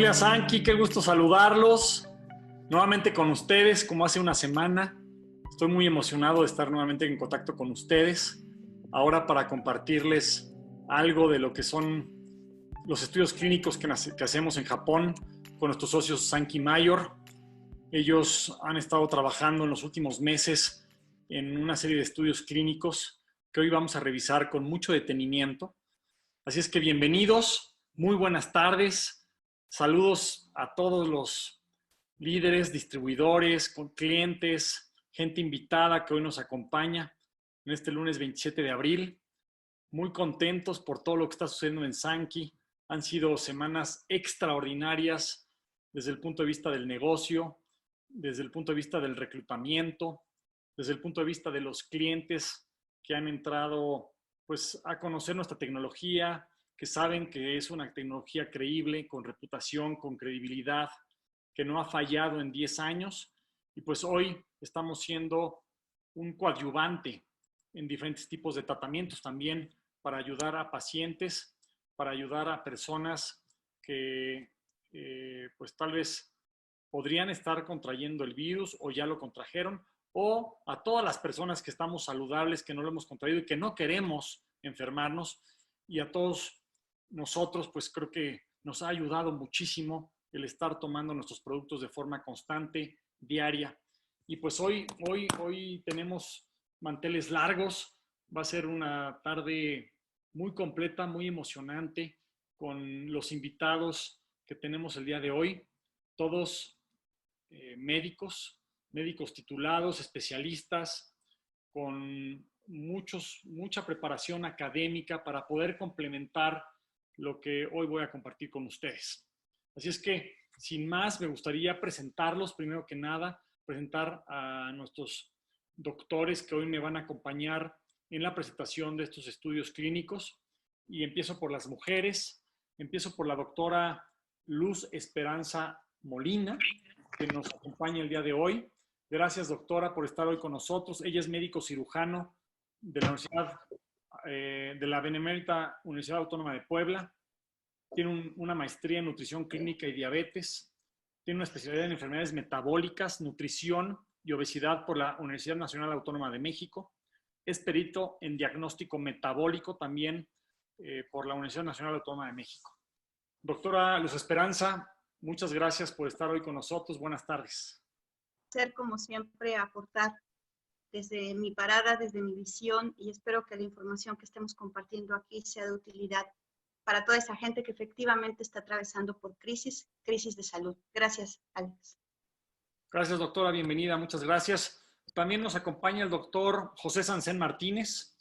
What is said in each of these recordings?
días, Anki. Qué gusto saludarlos. Nuevamente con ustedes, como hace una semana. Estoy muy emocionado de estar nuevamente en contacto con ustedes. Ahora para compartirles algo de lo que son los estudios clínicos que hacemos en Japón con nuestros socios Sankey Mayor. Ellos han estado trabajando en los últimos meses en una serie de estudios clínicos que hoy vamos a revisar con mucho detenimiento. Así es que bienvenidos, muy buenas tardes. Saludos a todos los líderes, distribuidores, clientes, gente invitada que hoy nos acompaña en este lunes 27 de abril. Muy contentos por todo lo que está sucediendo en Sankey. Han sido semanas extraordinarias desde el punto de vista del negocio, desde el punto de vista del reclutamiento, desde el punto de vista de los clientes que han entrado pues, a conocer nuestra tecnología, que saben que es una tecnología creíble, con reputación, con credibilidad, que no ha fallado en 10 años. Y pues hoy estamos siendo un coadyuvante en diferentes tipos de tratamientos también para ayudar a pacientes, para ayudar a personas que pues tal vez podrían estar contrayendo el virus o ya lo contrajeron, o a todas las personas que estamos saludables, que no lo hemos contraído y que no queremos enfermarnos, y a todos nosotros, pues creo que nos ha ayudado muchísimo el estar tomando nuestros productos de forma constante, diaria. Y pues hoy tenemos manteles largos. Va a ser una tarde muy completa, muy emocionante, con los invitados que tenemos el día de hoy. Todos médicos titulados, especialistas, con mucha preparación académica para poder complementar lo que hoy voy a compartir con ustedes. Así es que, sin más, me gustaría presentarlos, primero que nada, presentar a nuestros doctores que hoy me van a acompañar en la presentación de estos estudios clínicos. Y empiezo por las mujeres. Empiezo por la doctora Luz Esperanza Molina, que nos acompaña el día de hoy. Gracias, doctora, por estar hoy con nosotros. Ella es médico cirujano de la Universidad de la Benemérita Universidad Autónoma de Puebla. Tiene una maestría en nutrición clínica y diabetes. Tiene una especialidad en enfermedades metabólicas, nutrición y obesidad por la Universidad Nacional Autónoma de México. Es perito en diagnóstico metabólico también por la Universidad Nacional Autónoma de México. Doctora Luz Esperanza, muchas gracias por estar hoy con nosotros. Buenas tardes. Ser como siempre, aportar desde mi parada, desde mi visión, y espero que la información que estemos compartiendo aquí sea de utilidad para toda esa gente que efectivamente está atravesando por crisis de salud. Gracias, Alex. Gracias, doctora. Bienvenida. Muchas gracias. También nos acompaña el doctor José Sansén Martínez.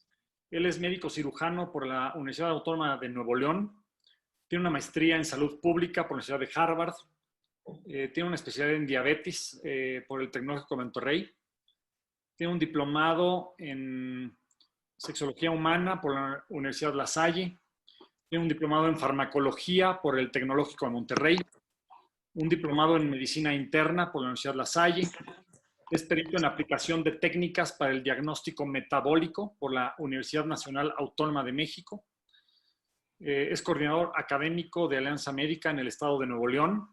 Él es médico cirujano por la Universidad Autónoma de Nuevo León. Tiene una maestría en salud pública por la Universidad de Harvard. Tiene una especialidad en diabetes por el Tecnológico de Monterrey. Tiene un diplomado en sexología humana por la Universidad La Salle. Tiene un diplomado en farmacología por el Tecnológico de Monterrey. Un diplomado en medicina interna por la Universidad La Salle. Es perito en aplicación de técnicas para el diagnóstico metabólico por la Universidad Nacional Autónoma de México. Es coordinador académico de Alianza Médica en el estado de Nuevo León.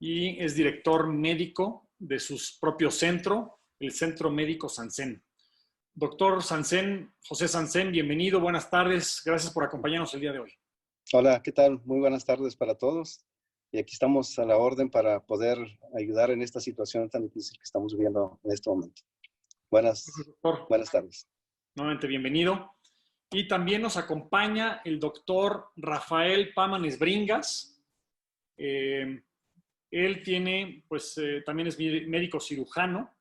Y es director médico de su propio centro, el Centro Médico Sansén. Doctor Sansén, José Sansén, bienvenido, buenas tardes. Gracias por acompañarnos el día de hoy. Hola, ¿qué tal? Muy buenas tardes para todos. Y aquí estamos a la orden para poder ayudar en esta situación tan difícil que estamos viviendo en este momento. Buenas tardes. Nuevamente, bienvenido. Y también nos acompaña el doctor Rafael Pámanes Bringas. Él tiene, también es médico cirujano.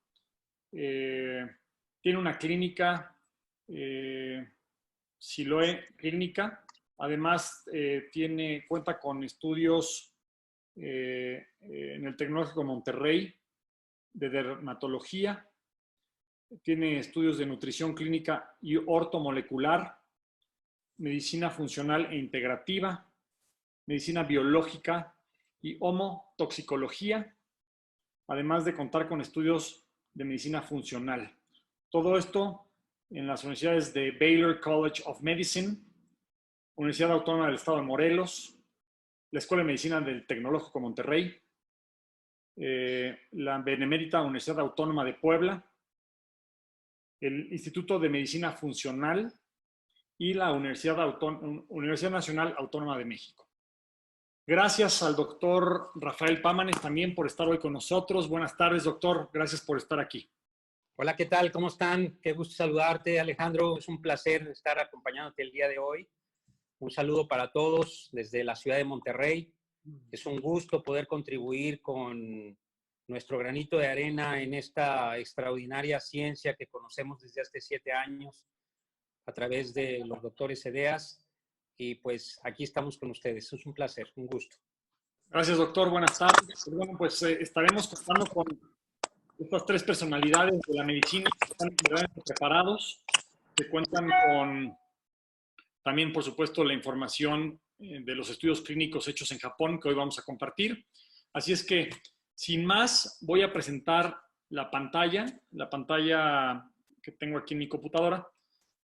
Tiene una clínica, Siloe Clínica. Además, cuenta con estudios en el Tecnológico de Monterrey de dermatología. Tiene estudios de nutrición clínica y ortomolecular, medicina funcional e integrativa, medicina biológica y homotoxicología, además de contar con estudios de medicina funcional. Todo esto en las universidades de Baylor College of Medicine, Universidad Autónoma del Estado de Morelos, la Escuela de Medicina del Tecnológico Monterrey, la Benemérita Universidad Autónoma de Puebla, el Instituto de Medicina Funcional y la Universidad Nacional Autónoma de México. Gracias al doctor Rafael Pámanes también por estar hoy con nosotros. Buenas tardes, doctor. Gracias por estar aquí. Hola, ¿qué tal? ¿Cómo están? Qué gusto saludarte, Alejandro. Es un placer estar acompañándote el día de hoy. Un saludo para todos desde la ciudad de Monterrey. Es un gusto poder contribuir con nuestro granito de arena en esta extraordinaria ciencia que conocemos desde hace 7 años a través de los doctores Edeas. Y pues aquí estamos con ustedes. Es un placer, un gusto. Gracias, doctor. Buenas tardes. Bueno, pues estaremos contando con estas 3 personalidades de la medicina que están verdaderamente preparados, que cuentan con también, por supuesto, la información de los estudios clínicos hechos en Japón que hoy vamos a compartir. Así es que, sin más, voy a presentar la pantalla que tengo aquí en mi computadora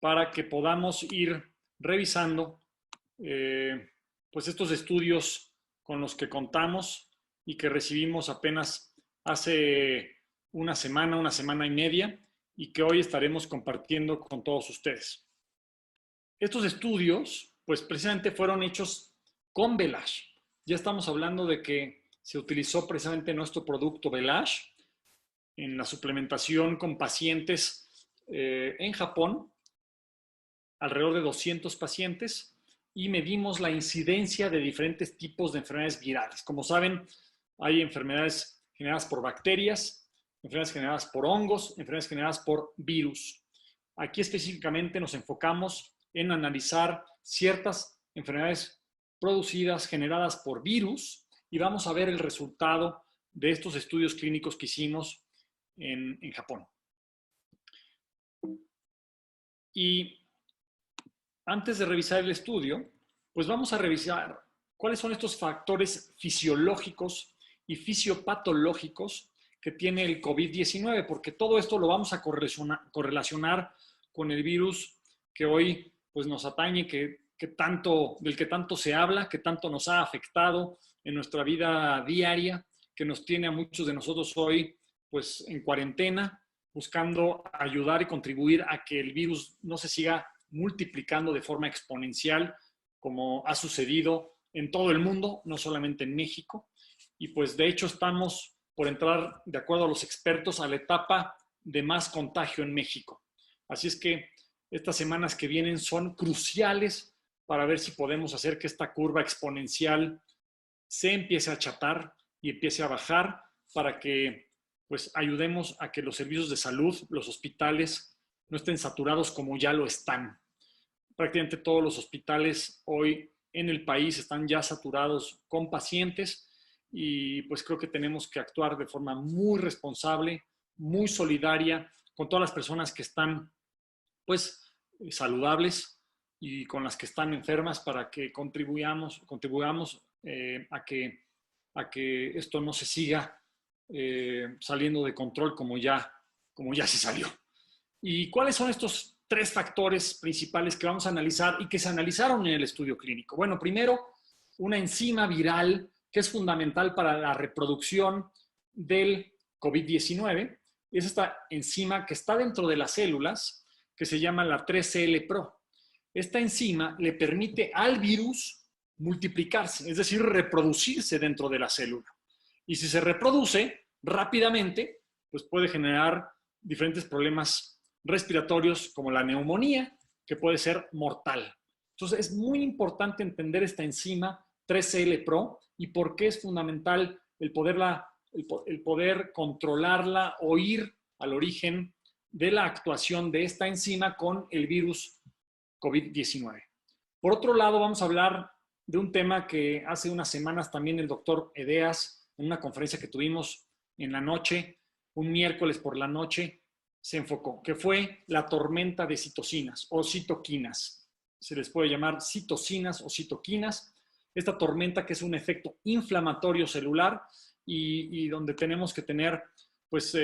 para que podamos ir revisando pues estos estudios con los que contamos y que recibimos apenas hace una semana y media, y que hoy estaremos compartiendo con todos ustedes. Estos estudios, pues precisamente fueron hechos con Velash. Ya estamos hablando de que se utilizó precisamente nuestro producto Velash en la suplementación con pacientes en Japón, alrededor de 200 pacientes, y medimos la incidencia de diferentes tipos de enfermedades virales. Como saben, hay enfermedades generadas por bacterias, enfermedades generadas por hongos, enfermedades generadas por virus. Aquí específicamente nos enfocamos en analizar ciertas enfermedades producidas, generadas por virus, y vamos a ver el resultado de estos estudios clínicos que hicimos en Japón. Y antes de revisar el estudio, pues vamos a revisar cuáles son estos factores fisiológicos y fisiopatológicos que tiene el COVID-19, porque todo esto lo vamos a correlacionar con el virus que hoy pues, nos atañe, del que tanto se habla, que tanto nos ha afectado en nuestra vida diaria, que nos tiene a muchos de nosotros hoy pues, en cuarentena, buscando ayudar y contribuir a que el virus no se siga multiplicando de forma exponencial, como ha sucedido en todo el mundo, no solamente en México. Y pues de hecho estamos por entrar, de acuerdo a los expertos, a la etapa de más contagio en México. Así es que estas semanas que vienen son cruciales para ver si podemos hacer que esta curva exponencial se empiece a achatar y empiece a bajar, para que pues ayudemos a que los servicios de salud, los hospitales, no estén saturados como ya lo están. Prácticamente todos los hospitales hoy en el país están ya saturados con pacientes, y pues creo que tenemos que actuar de forma muy responsable, muy solidaria con todas las personas que están pues saludables y con las que están enfermas, para que contribuyamos a que esto no se siga saliendo de control como ya se salió. ¿Y cuáles son estos 3 factores principales que vamos a analizar y que se analizaron en el estudio clínico? Bueno, primero, una enzima viral que es fundamental para la reproducción del COVID-19. Es esta enzima que está dentro de las células, que se llama la 3CL-Pro. Esta enzima le permite al virus multiplicarse, es decir, reproducirse dentro de la célula. Y si se reproduce rápidamente, pues puede generar diferentes problemas respiratorios como la neumonía, que puede ser mortal. Entonces es muy importante entender esta enzima 3CL-Pro y por qué es fundamental el poder controlarla o ir al origen de la actuación de esta enzima con el virus COVID-19. Por otro lado, vamos a hablar de un tema que hace unas semanas también el doctor Edeas, en una conferencia que tuvimos en la noche, un miércoles por la noche, se enfocó, que fue la tormenta de citocinas o citoquinas. Se les puede llamar citocinas o citoquinas. Esta tormenta, que es un efecto inflamatorio celular y donde tenemos que tener pues,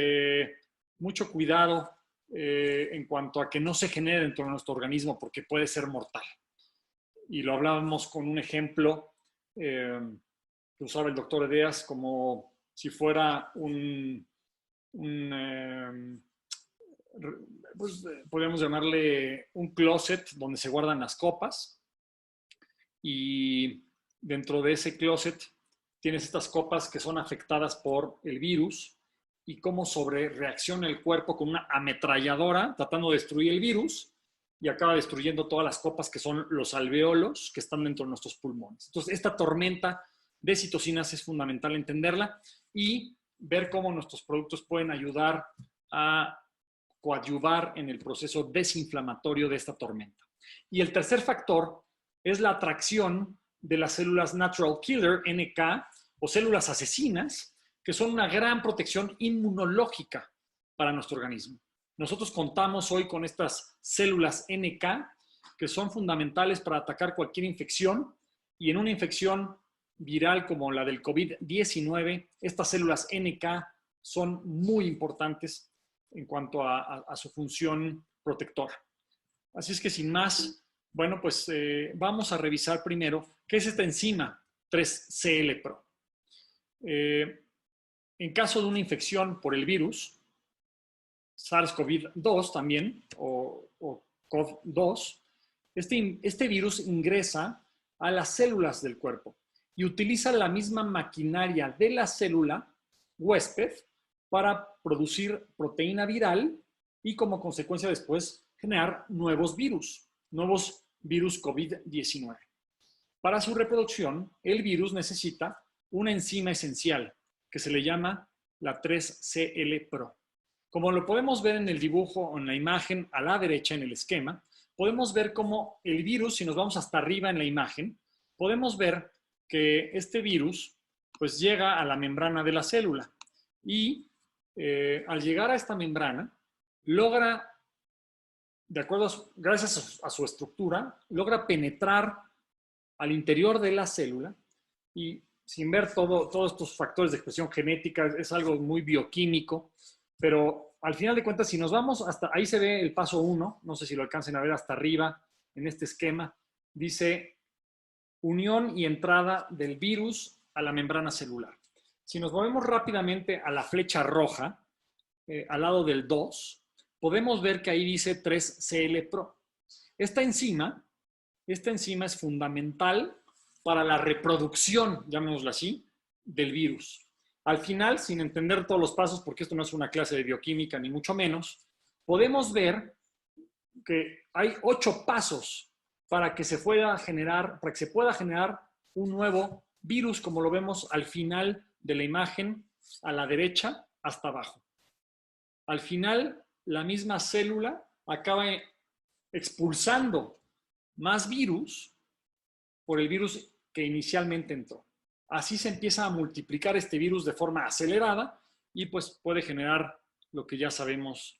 mucho cuidado en cuanto a que no se genere dentro de nuestro organismo, porque puede ser mortal. Y lo hablábamos con un ejemplo que usaba el doctor Edeas, como si fuera pues, podríamos llamarle un closet donde se guardan las copas, y dentro de ese closet tienes estas copas que son afectadas por el virus y cómo sobrereacciona el cuerpo con una ametralladora tratando de destruir el virus, y acaba destruyendo todas las copas que son los alveolos que están dentro de nuestros pulmones. Entonces, esta tormenta de citocinas es fundamental entenderla y ver cómo nuestros productos pueden ayudar a coadyuvar en el proceso desinflamatorio de esta tormenta. Y el tercer factor es la atracción de las células Natural Killer, NK, o células asesinas, que son una gran protección inmunológica para nuestro organismo. Nosotros contamos hoy con estas células NK, que son fundamentales para atacar cualquier infección, y en una infección viral como la del COVID-19, estas células NK son muy importantes en cuanto a su función protectora. Así es que sin más, bueno, pues vamos a revisar primero qué es esta enzima 3CL-Pro. En caso de una infección por el virus, SARS-CoV-2 también, o CoV-2, este virus ingresa a las células del cuerpo y utiliza la misma maquinaria de la célula huésped para producir proteína viral y como consecuencia después generar nuevos virus COVID-19. Para su reproducción, el virus necesita una enzima esencial que se le llama la 3CL-Pro. Como lo podemos ver en el dibujo o en la imagen a la derecha en el esquema, podemos ver cómo el virus, si nos vamos hasta arriba en la imagen, podemos ver que este virus pues llega a la membrana de la célula y al llegar a esta membrana logra, de acuerdo gracias a su estructura, logra penetrar al interior de la célula, y sin ver todos estos factores de expresión genética, es algo muy bioquímico, pero al final de cuentas, si nos vamos hasta ahí, se ve el paso 1, no sé si lo alcancen a ver hasta arriba en este esquema, dice unión y entrada del virus a la membrana celular. Si nos movemos rápidamente a la flecha roja, al lado del 2, podemos ver que ahí dice 3CL-Pro. Esta enzima es fundamental para la reproducción, llamémoslo así, del virus. Al final, sin entender todos los pasos, porque esto no es una clase de bioquímica ni mucho menos, podemos ver que hay 8 pasos para que se pueda generar un nuevo virus, como lo vemos al final de la imagen, a la derecha hasta abajo. Al final, la misma célula acaba expulsando más virus por el virus que inicialmente entró. Así se empieza a multiplicar este virus de forma acelerada y pues puede generar lo que ya sabemos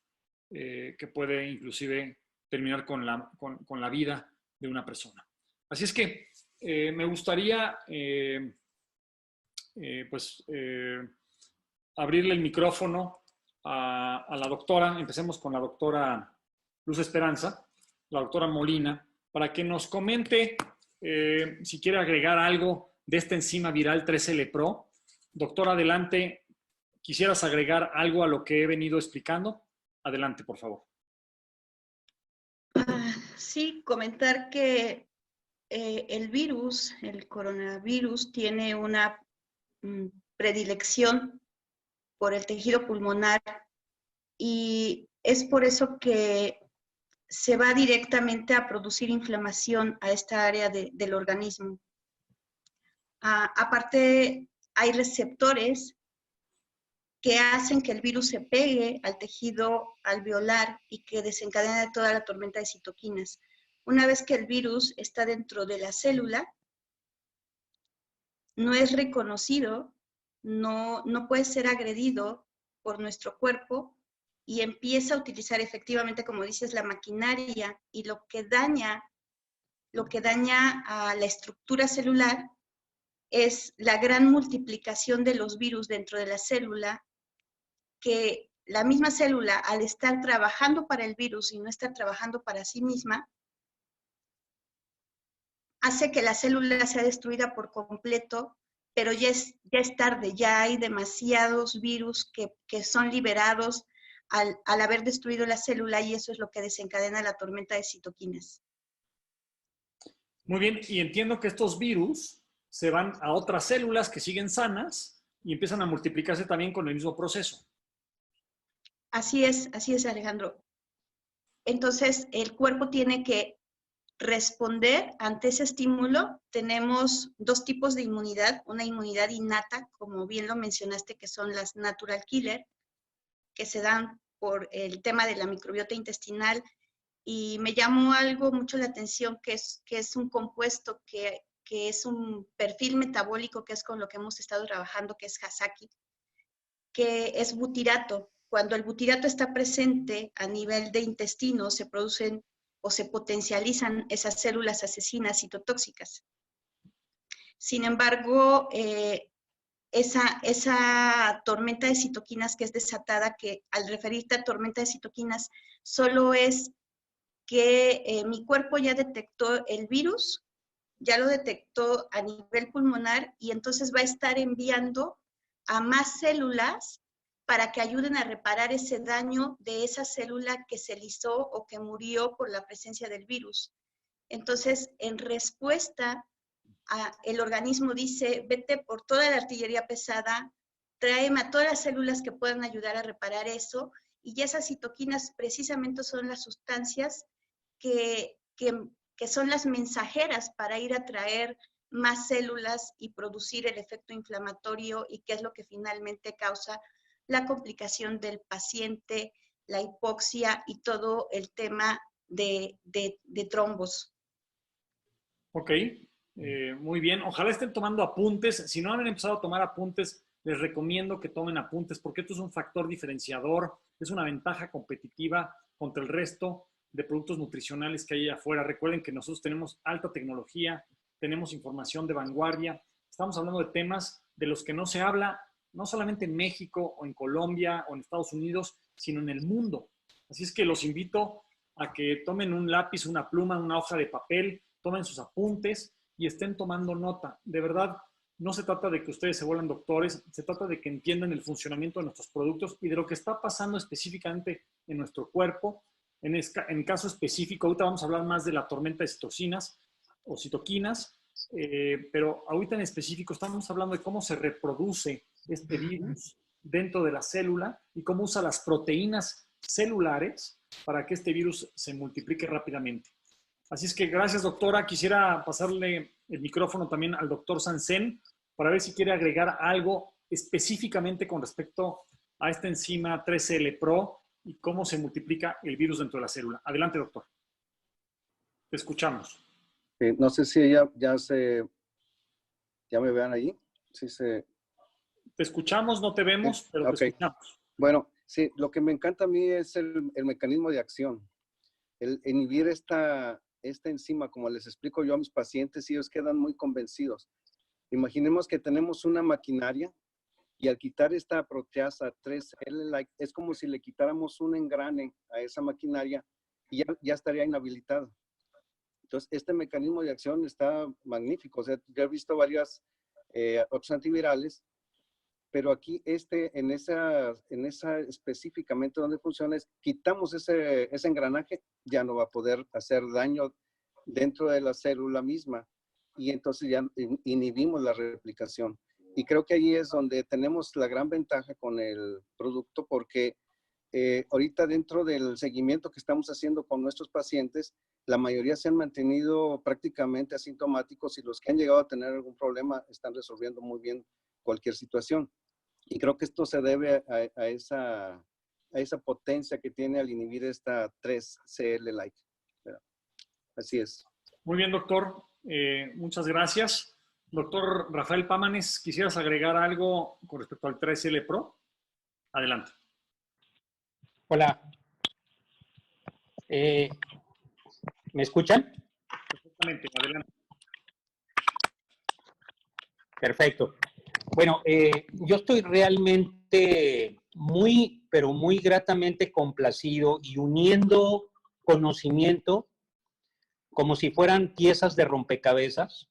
que puede inclusive terminar con la vida de una persona. Así es que me gustaría abrirle el micrófono a la doctora. Empecemos con la doctora Luz Esperanza, la doctora Molina, para que nos comente si quiere agregar algo de esta enzima viral 3L-Pro. Doctora, adelante. ¿Quisieras agregar algo a lo que he venido explicando? Adelante, por favor. Sí, comentar que el virus, el coronavirus, tiene una predilección por el tejido pulmonar y es por eso que se va directamente a producir inflamación a esta área del organismo. Aparte, hay receptores que hacen que el virus se pegue al tejido alveolar y que desencadena toda la tormenta de citoquinas. Una vez que el virus está dentro de la célula, no es reconocido, no puede ser agredido por nuestro cuerpo y empieza a utilizar efectivamente, como dices, la maquinaria, y lo que daña a la estructura celular es la gran multiplicación de los virus dentro de la célula, que la misma célula, al estar trabajando para el virus y no estar trabajando para sí misma, hace que la célula sea destruida por completo, pero ya es tarde, ya hay demasiados virus que son liberados al haber destruido la célula, y eso es lo que desencadena la tormenta de citoquinas. Muy bien, y entiendo que estos virus se van a otras células que siguen sanas y empiezan a multiplicarse también con el mismo proceso. Así es, Alejandro. Entonces, el cuerpo tiene que responder ante ese estímulo. Tenemos dos tipos de inmunidad, una inmunidad innata, como bien lo mencionaste, que son las natural killer, que se dan por el tema de la microbiota intestinal, y me llamó algo mucho la atención, que es un compuesto que es un perfil metabólico, que es con lo que hemos estado trabajando, que es Hasaki, que es butirato. Cuando el butirato está presente a nivel de intestino, se producen o se potencializan esas células asesinas citotóxicas. Sin embargo, esa tormenta de citoquinas que es desatada, que al referirte a tormenta de citoquinas, solo es que mi cuerpo ya detectó el virus, ya lo detectó a nivel pulmonar, y entonces va a estar enviando a más células para que ayuden a reparar ese daño de esa célula que se lisó o que murió por la presencia del virus. Entonces, en respuesta, el organismo dice, vete por toda la artillería pesada, tráeme a todas las células que puedan ayudar a reparar eso, y esas citoquinas precisamente son las sustancias que son las mensajeras para ir a traer más células y producir el efecto inflamatorio, y que es lo que finalmente causa la complicación del paciente, la hipoxia y todo el tema de trombos. Ok, muy bien. Ojalá estén tomando apuntes. Si no han empezado a tomar apuntes, les recomiendo que tomen apuntes, porque esto es un factor diferenciador, es una ventaja competitiva contra el resto de productos nutricionales que hay allá afuera. Recuerden que nosotros tenemos alta tecnología, tenemos información de vanguardia. Estamos hablando de temas de los que no se habla, no solamente en México o en Colombia o en Estados Unidos, sino en el mundo. Así es que los invito a que tomen un lápiz, una pluma, una hoja de papel, tomen sus apuntes y estén tomando nota. De verdad, no se trata de que ustedes se vuelvan doctores, se trata de que entiendan el funcionamiento de nuestros productos y de lo que está pasando específicamente en nuestro cuerpo. En caso específico, ahorita vamos a hablar más de la tormenta de citocinas o citoquinas, pero ahorita en específico estamos hablando de cómo se reproduce este virus dentro de la célula y cómo usa las proteínas celulares para que este virus se multiplique rápidamente. Así es que gracias, doctora. Quisiera pasarle el micrófono también al doctor Sanzen para ver si quiere agregar algo específicamente con respecto a esta enzima 3CL Pro y cómo se multiplica el virus dentro de la célula. Adelante, doctor. Te escuchamos. No sé si ya me vean ahí. Sí, Te escuchamos, no te vemos, pero te escuchamos. Bueno, sí, lo que me encanta a mí es el mecanismo de acción. El inhibir esta enzima, como les explico yo a mis pacientes, ellos quedan muy convencidos. Imaginemos que tenemos una maquinaria y al quitar esta proteasa 3L, es como si le quitáramos un engrane a esa maquinaria y ya estaría inhabilitada. Entonces, este mecanismo de acción está magnífico. O sea, yo he visto varias otros antivirales, pero aquí en esa específicamente donde funciona es, quitamos ese engranaje, ya no va a poder hacer daño dentro de la célula misma y entonces ya inhibimos la replicación. Y creo que ahí es donde tenemos la gran ventaja con el producto, porque ahorita dentro del seguimiento que estamos haciendo con nuestros pacientes, la mayoría se han mantenido prácticamente asintomáticos y los que han llegado a tener algún problema están resolviendo muy bien cualquier situación. Y creo que esto se debe a esa potencia que tiene al inhibir esta 3CL-like. Así es. Muy bien, doctor. Muchas gracias. Doctor Rafael Pámanes, ¿quisieras agregar algo con respecto al 3L Pro? Adelante. Hola. ¿Me escuchan? Perfectamente, adelante. Perfecto. Bueno, yo estoy realmente muy, pero muy gratamente complacido y uniendo conocimiento como si fueran piezas de rompecabezas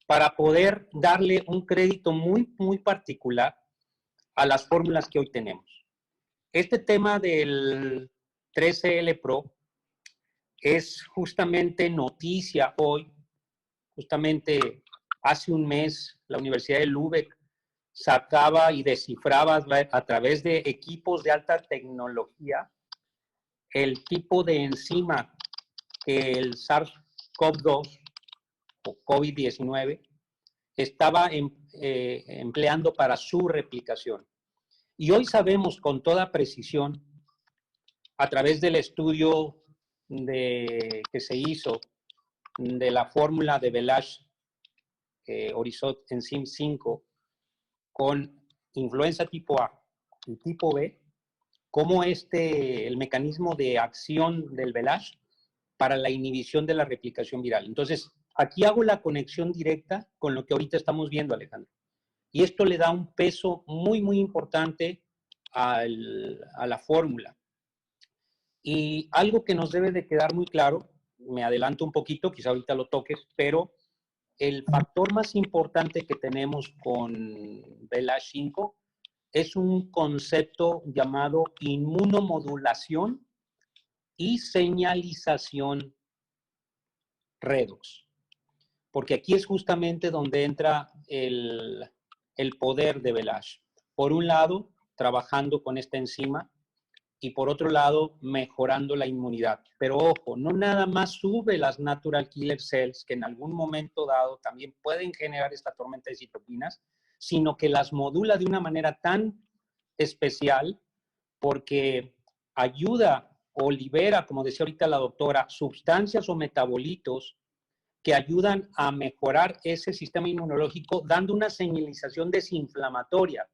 para poder darle un crédito muy, muy particular a las fórmulas que hoy tenemos. Este tema del 3CL Pro es justamente noticia hoy. Justamente hace un mes la Universidad de Lübeck sacaba y descifraba a través de equipos de alta tecnología el tipo de enzima que el SARS-CoV-2 o COVID-19 estaba empleando para su replicación. Y hoy sabemos con toda precisión, a través del estudio que se hizo de la fórmula de Velage Orisot Enzym 5 con influenza tipo A y tipo B, cómo el mecanismo de acción del Velage para la inhibición de la replicación viral. Entonces, aquí hago la conexión directa con lo que ahorita estamos viendo, Alejandro. Y esto le da un peso muy, muy importante a la fórmula. Y algo que nos debe de quedar muy claro, me adelanto un poquito, quizá ahorita lo toques, pero el factor más importante que tenemos con Velage 5 es un concepto llamado inmunomodulación y señalización redox. Porque aquí es justamente donde entra el poder de Velage. Por un lado, trabajando con esta enzima y por otro lado, mejorando la inmunidad. Pero ojo, no nada más sube las natural killer cells, que en algún momento dado también pueden generar esta tormenta de citoquinas, sino que las modula de una manera tan especial porque ayuda o libera, como decía ahorita la doctora, sustancias o metabolitos que ayudan a mejorar ese sistema inmunológico, dando una señalización desinflamatoria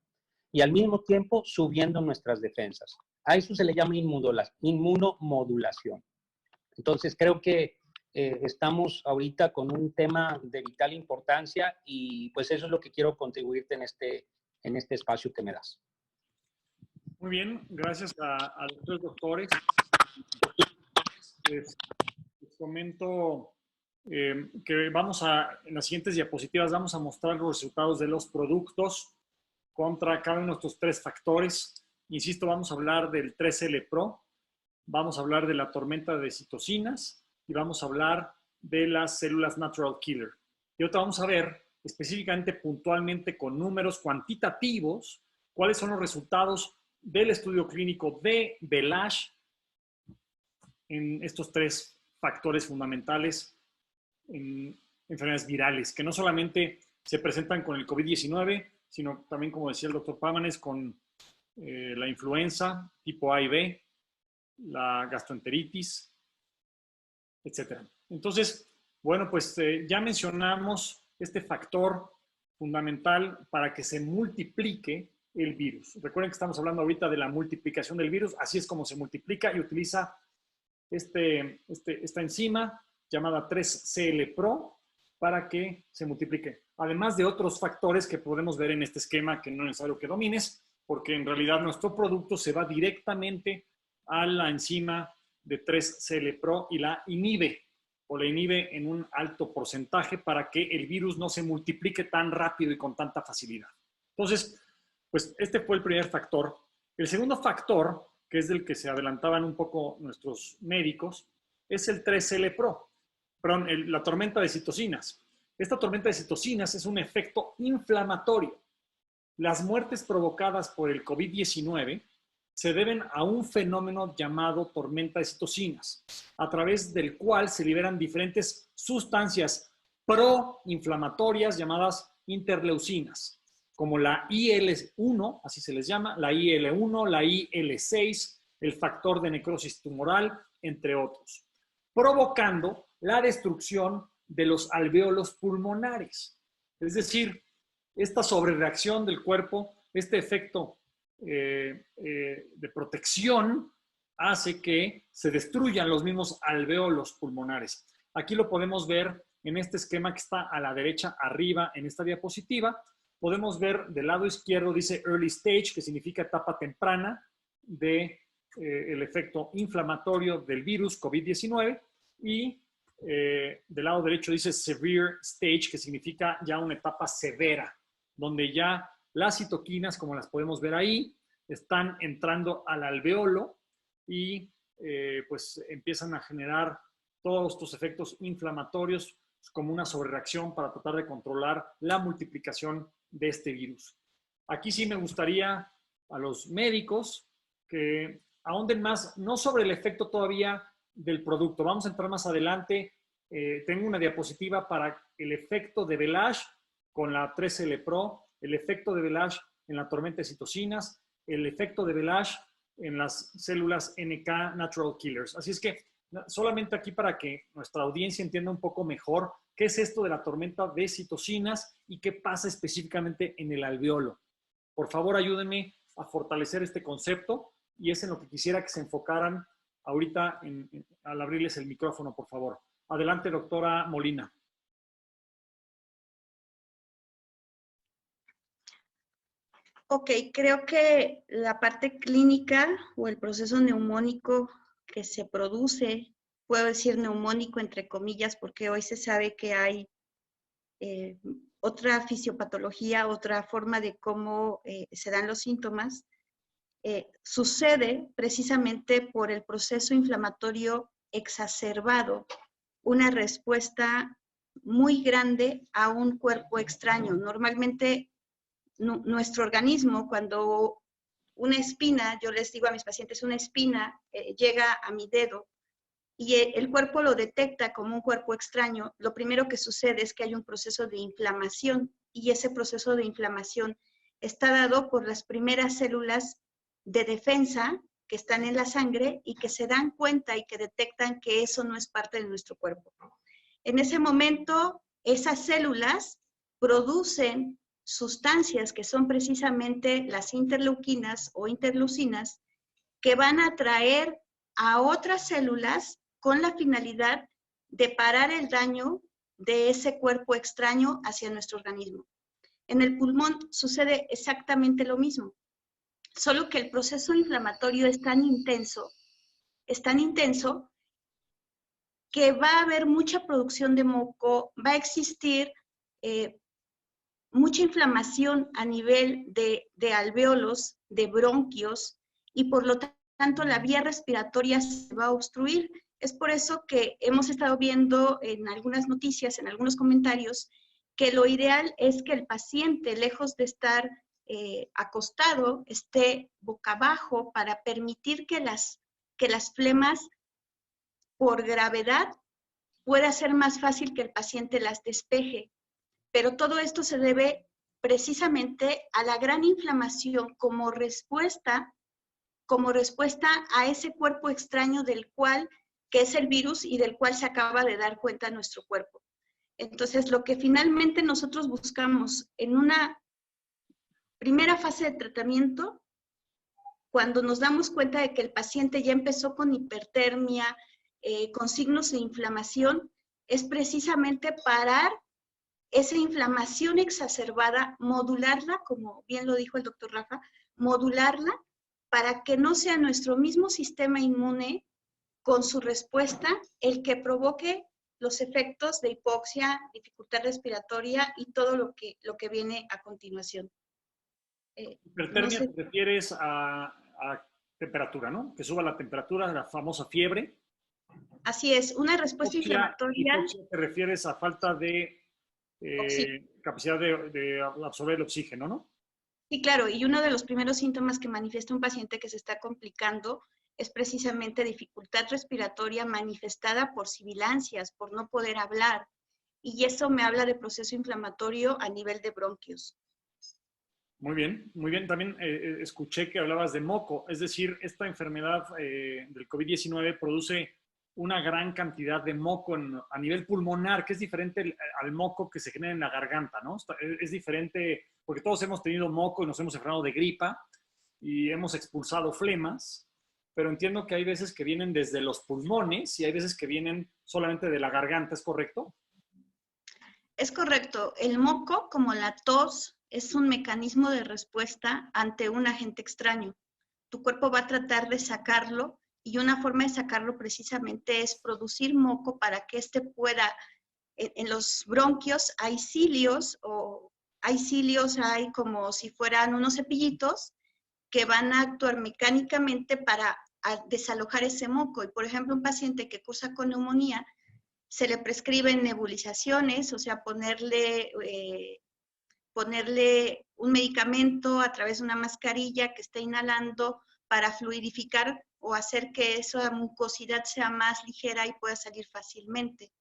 y al mismo tiempo subiendo nuestras defensas. A eso se le llama inmunomodulación. Entonces, creo que estamos ahorita con un tema de vital importancia y pues eso es lo que quiero contribuirte en este espacio que me das. Muy bien, gracias a los tres doctores. Les comento que en las siguientes diapositivas vamos a mostrar los resultados de los productos contra cada uno de estos tres factores. Insisto, vamos a hablar del 3L Pro, vamos a hablar de la tormenta de citocinas y vamos a hablar de las células natural killer. Y ahora vamos a ver específicamente, puntualmente, con números cuantitativos, cuáles son los resultados del estudio clínico de Velage en estos tres factores fundamentales en enfermedades virales, que no solamente se presentan con el COVID-19, sino también, como decía el doctor Pámanes, con la influenza tipo A y B, la gastroenteritis, etc. Entonces, bueno, pues ya mencionamos este factor fundamental para que se multiplique el virus. Recuerden que estamos hablando ahorita de la multiplicación del virus, así es como se multiplica y utiliza esta enzima llamada 3CL Pro para que se multiplique. Además de otros factores que podemos ver en este esquema que no es necesario que domines, porque en realidad nuestro producto se va directamente a la enzima de 3CL Pro y la inhibe en un alto porcentaje para que el virus no se multiplique tan rápido y con tanta facilidad. Entonces, pues este fue el primer factor. El segundo factor, que es del que se adelantaban un poco nuestros médicos, es el 3L Pro, perdón, la tormenta de citocinas. Esta tormenta de citocinas es un efecto inflamatorio. Las muertes provocadas por el COVID-19 se deben a un fenómeno llamado tormenta de citocinas, a través del cual se liberan diferentes sustancias proinflamatorias llamadas interleucinas, como la IL-1, así se les llama, la IL-1, la IL-6, el factor de necrosis tumoral, entre otros, provocando la destrucción de los alvéolos pulmonares. Es decir, esta sobrereacción del cuerpo, este efecto de protección, hace que se destruyan los mismos alvéolos pulmonares. Aquí lo podemos ver en este esquema que está a la derecha arriba en esta diapositiva. Podemos ver del lado izquierdo dice early stage, que significa etapa temprana de el efecto inflamatorio del virus COVID-19, y del lado derecho dice severe stage, que significa ya una etapa severa, donde ya las citoquinas, como las podemos ver ahí, están entrando al alveolo y pues empiezan a generar todos estos efectos inflamatorios como una sobrereacción para tratar de controlar la multiplicación de este virus. Aquí sí me gustaría a los médicos que ahonden más, no sobre el efecto todavía del producto. Vamos a entrar más adelante. Tengo una diapositiva para el efecto de Velage con la 3L Pro, el efecto de Velage en la tormenta de citocinas, el efecto de Velage en las células NK Natural Killers. Así es que solamente aquí para que nuestra audiencia entienda un poco mejor qué es esto de la tormenta de citocinas y qué pasa específicamente en el alveolo. Por favor, ayúdenme a fortalecer este concepto y es en lo que quisiera que se enfocaran ahorita al abrirles el micrófono, por favor. Adelante, doctora Molina. Ok, creo que la parte clínica o el proceso neumónico que se produce, puedo decir neumónico entre comillas, porque hoy se sabe que hay otra fisiopatología, otra forma de cómo se dan los síntomas, sucede precisamente por el proceso inflamatorio exacerbado, una respuesta muy grande a un cuerpo extraño. Normalmente nuestro organismo, cuando una espina, yo les digo a mis pacientes, una espina llega a mi dedo y el cuerpo lo detecta como un cuerpo extraño, lo primero que sucede es que hay un proceso de inflamación y ese proceso de inflamación está dado por las primeras células de defensa que están en la sangre y que se dan cuenta y que detectan que eso no es parte de nuestro cuerpo. En ese momento, esas células producen sustancias que son precisamente las interleuquinas o interleucinas que van a atraer a otras células con la finalidad de parar el daño de ese cuerpo extraño hacia nuestro organismo. En el pulmón sucede exactamente lo mismo, solo que el proceso inflamatorio es tan intenso que va a haber mucha producción de moco, va a existir mucha inflamación a nivel de alvéolos, de bronquios, y por lo tanto la vía respiratoria se va a obstruir. Es por eso que hemos estado viendo en algunas noticias, en algunos comentarios, que lo ideal es que el paciente, lejos de estar acostado, esté boca abajo para permitir que las flemas, por gravedad, pueda ser más fácil que el paciente las despeje. Pero todo esto se debe precisamente a la gran inflamación como respuesta a ese cuerpo extraño que es el virus y del cual se acaba de dar cuenta nuestro cuerpo. Entonces, lo que finalmente nosotros buscamos en una primera fase de tratamiento, cuando nos damos cuenta de que el paciente ya empezó con hipertermia, con signos de inflamación, es precisamente parar esa inflamación exacerbada, modularla, como bien lo dijo el doctor Rafa, modularla para que no sea nuestro mismo sistema inmune con su respuesta el que provoque los efectos de hipoxia, dificultad respiratoria y todo lo que viene a continuación. Hipertermia, no sé. Te refieres a temperatura, ¿no? Que suba la temperatura, la famosa fiebre. Así es, una respuesta inflamatoria. Hipoxia te refieres a falta de capacidad de absorber el oxígeno, ¿no? Sí, claro, y uno de los primeros síntomas que manifiesta un paciente que se está complicando es precisamente dificultad respiratoria manifestada por sibilancias, por no poder hablar, y eso me habla de proceso inflamatorio a nivel de bronquios. Muy bien, muy bien. También escuché que hablabas de moco, es decir, esta enfermedad del COVID-19 produce una gran cantidad de moco a nivel pulmonar, que es diferente al moco que se genera en la garganta, ¿no? Es diferente, porque todos hemos tenido moco y nos hemos enfermado de gripa y hemos expulsado flemas, pero entiendo que hay veces que vienen desde los pulmones y hay veces que vienen solamente de la garganta, ¿es correcto? Es correcto. El moco, como la tos, es un mecanismo de respuesta ante un agente extraño. Tu cuerpo va a tratar de sacarlo y una forma de sacarlo precisamente es producir moco para que éste pueda, en los bronquios hay cilios, hay como si fueran unos cepillitos que van a actuar mecánicamente para desalojar ese moco. Y por ejemplo, un paciente que cursa con neumonía, se le prescriben nebulizaciones, o sea, ponerle un medicamento a través de una mascarilla que esté inhalando para fluidificar o hacer que esa mucosidad sea más ligera y pueda salir fácilmente.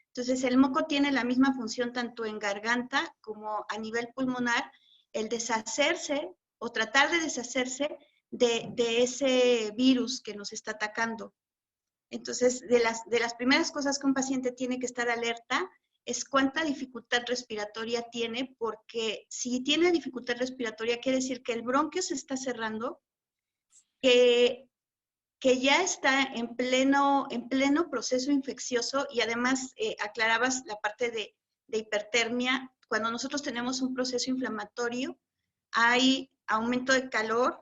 Entonces, el moco tiene la misma función tanto en garganta como a nivel pulmonar, el deshacerse o tratar de deshacerse de ese virus que nos está atacando. Entonces, de las primeras cosas que un paciente tiene que estar alerta es cuánta dificultad respiratoria tiene, porque si tiene dificultad respiratoria quiere decir que el bronquio se está cerrando, que ya está en pleno proceso infeccioso y además aclarabas la parte de hipertermia. Cuando nosotros tenemos un proceso inflamatorio, hay aumento de calor,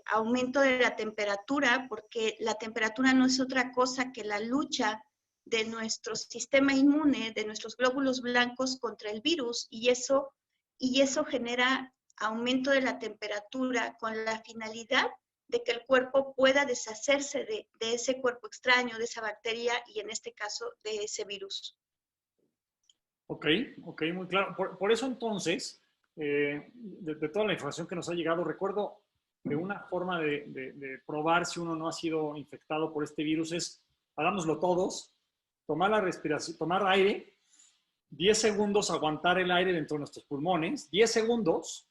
aumento de la temperatura, porque la temperatura no es otra cosa que la lucha de nuestro sistema inmune, de nuestros glóbulos blancos contra el virus, y eso genera aumento de la temperatura con la finalidad de que el cuerpo pueda deshacerse de ese cuerpo extraño, de esa bacteria y en este caso de ese virus. Ok, muy claro. Por eso entonces, de toda la información que nos ha llegado, recuerdo que una forma de probar si uno no ha sido infectado por este virus es, hagámoslo todos, tomar la respiración, tomar aire, 10 segundos aguantar el aire dentro de nuestros pulmones, 10 segundos.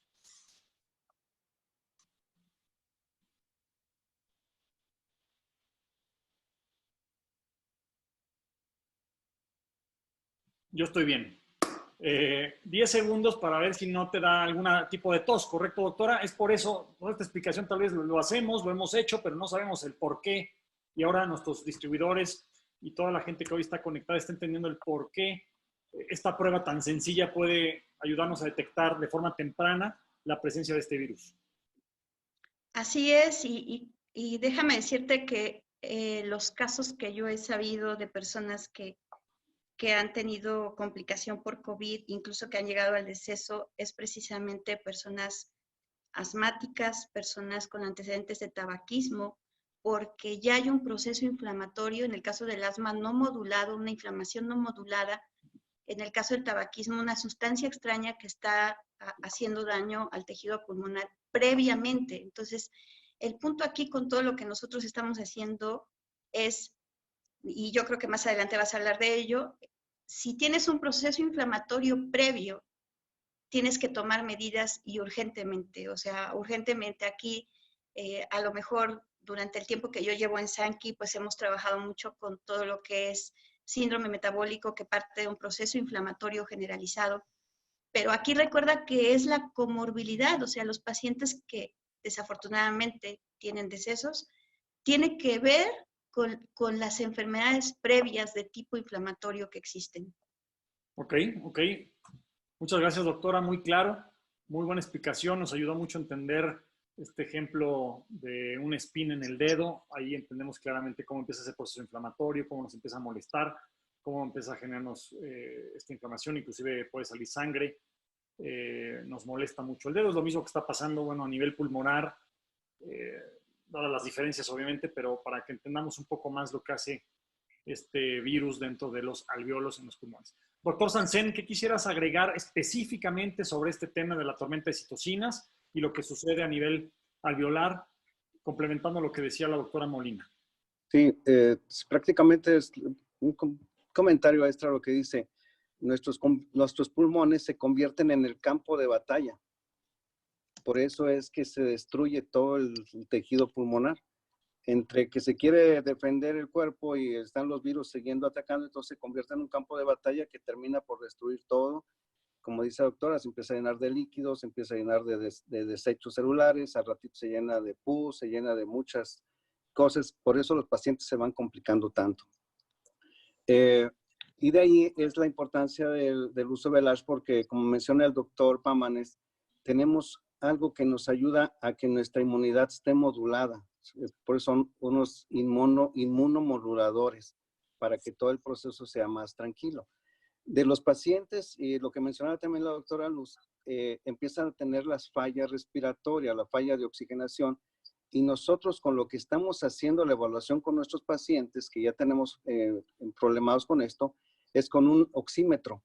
Yo estoy bien. 10 segundos para ver si no te da algún tipo de tos, ¿correcto, doctora? Es por eso, por esta explicación tal vez lo hacemos, lo hemos hecho, pero no sabemos el por qué. Y ahora nuestros distribuidores y toda la gente que hoy está conectada está entendiendo el por qué esta prueba tan sencilla puede ayudarnos a detectar de forma temprana la presencia de este virus. Así es, y déjame decirte que los casos que yo he sabido de personas que han tenido complicación por COVID, incluso que han llegado al deceso, es precisamente personas asmáticas, personas con antecedentes de tabaquismo, porque ya hay un proceso inflamatorio, en el caso del asma no modulado, una inflamación no modulada, en el caso del tabaquismo, una sustancia extraña que está haciendo daño al tejido pulmonar previamente. Entonces, el punto aquí con todo lo que nosotros estamos haciendo es, y yo creo que más adelante vas a hablar de ello, si tienes un proceso inflamatorio previo, tienes que tomar medidas y urgentemente, o sea, urgentemente aquí, a lo mejor durante el tiempo que yo llevo en Sankey, pues hemos trabajado mucho con todo lo que es síndrome metabólico que parte de un proceso inflamatorio generalizado, pero aquí recuerda que es la comorbilidad, o sea, los pacientes que desafortunadamente tienen decesos, tiene que ver con las enfermedades previas de tipo inflamatorio que existen. Ok. Muchas gracias, doctora. Muy claro, muy buena explicación. Nos ayudó mucho a entender este ejemplo de un spin en el dedo. Ahí entendemos claramente cómo empieza ese proceso inflamatorio, cómo nos empieza a molestar, cómo empieza a generarnos esta inflamación, inclusive puede salir sangre. Nos molesta mucho el dedo. Es lo mismo que está pasando, bueno, a nivel pulmonar. Dadas las diferencias, obviamente, pero para que entendamos un poco más lo que hace este virus dentro de los alvéolos en los pulmones. Doctor Sanzen, ¿qué quisieras agregar específicamente sobre este tema de la tormenta de citocinas y lo que sucede a nivel alveolar, complementando lo que decía la doctora Molina? Sí, prácticamente es un comentario extra lo que dice, nuestros pulmones se convierten en el campo de batalla. Por eso es que se destruye todo el tejido pulmonar. Entre que se quiere defender el cuerpo y están los virus siguiendo atacando, entonces se convierte en un campo de batalla que termina por destruir todo. Como dice la doctora, se empieza a llenar de líquidos, se empieza a llenar de desechos celulares, al ratito se llena de pus, se llena de muchas cosas. Por eso los pacientes se van complicando tanto. Y de ahí es la importancia del uso del ASH, porque como menciona el doctor Pámanes, tenemos algo que nos ayuda a que nuestra inmunidad esté modulada. Por eso son unos inmunomoduladores, para que todo el proceso sea más tranquilo. De los pacientes, y lo que mencionaba también la doctora Luz, empiezan a tener las fallas respiratorias, la falla de oxigenación, y nosotros con lo que estamos haciendo la evaluación con nuestros pacientes, que ya tenemos problemados con esto, es con un oxímetro,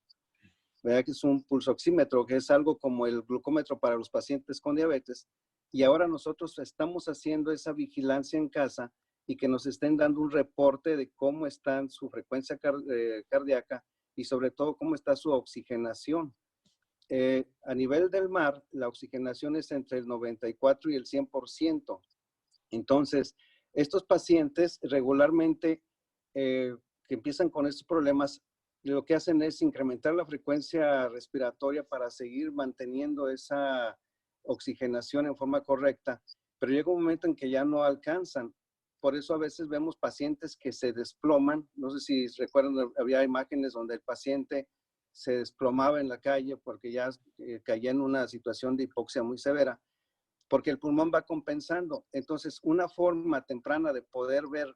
¿verdad? Que es un pulsoxímetro, que es algo como el glucómetro para los pacientes con diabetes, y ahora nosotros estamos haciendo esa vigilancia en casa y que nos estén dando un reporte de cómo está su frecuencia cardíaca y sobre todo cómo está su oxigenación. A nivel del mar, la oxigenación es entre el 94 y el 100%. Entonces, estos pacientes regularmente que empiezan con estos problemas, lo que hacen es incrementar la frecuencia respiratoria para seguir manteniendo esa oxigenación en forma correcta, pero llega un momento en que ya no alcanzan. Por eso a veces vemos pacientes que se desploman. No sé si recuerdan, había imágenes donde el paciente se desplomaba en la calle porque ya caía en una situación de hipoxia muy severa, porque el pulmón va compensando. Entonces, una forma temprana de poder ver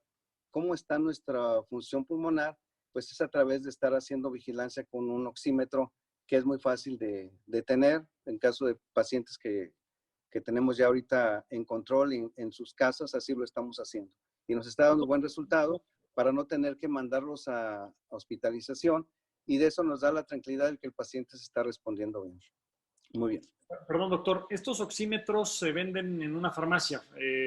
cómo está nuestra función pulmonar, pues es a través de estar haciendo vigilancia con un oxímetro, que es muy fácil de tener en caso de pacientes que tenemos ya ahorita en control en sus casas, así lo estamos haciendo. Y nos está dando buen resultado para no tener que mandarlos a hospitalización, y de eso nos da la tranquilidad de que el paciente se está respondiendo bien. Muy bien. Perdón, doctor, estos oxímetros se venden en una farmacia.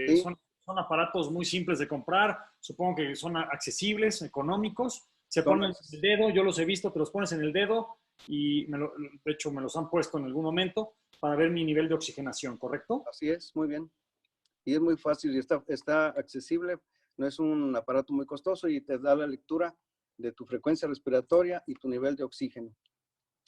Sí. Son aparatos muy simples de comprar, supongo que son accesibles, económicos. Se ponen en el dedo, yo los he visto, te los pones en el dedo y de hecho me los han puesto en algún momento para ver mi nivel de oxigenación, ¿correcto? Así es, muy bien. Y es muy fácil y está accesible, no es un aparato muy costoso y te da la lectura de tu frecuencia respiratoria y tu nivel de oxígeno.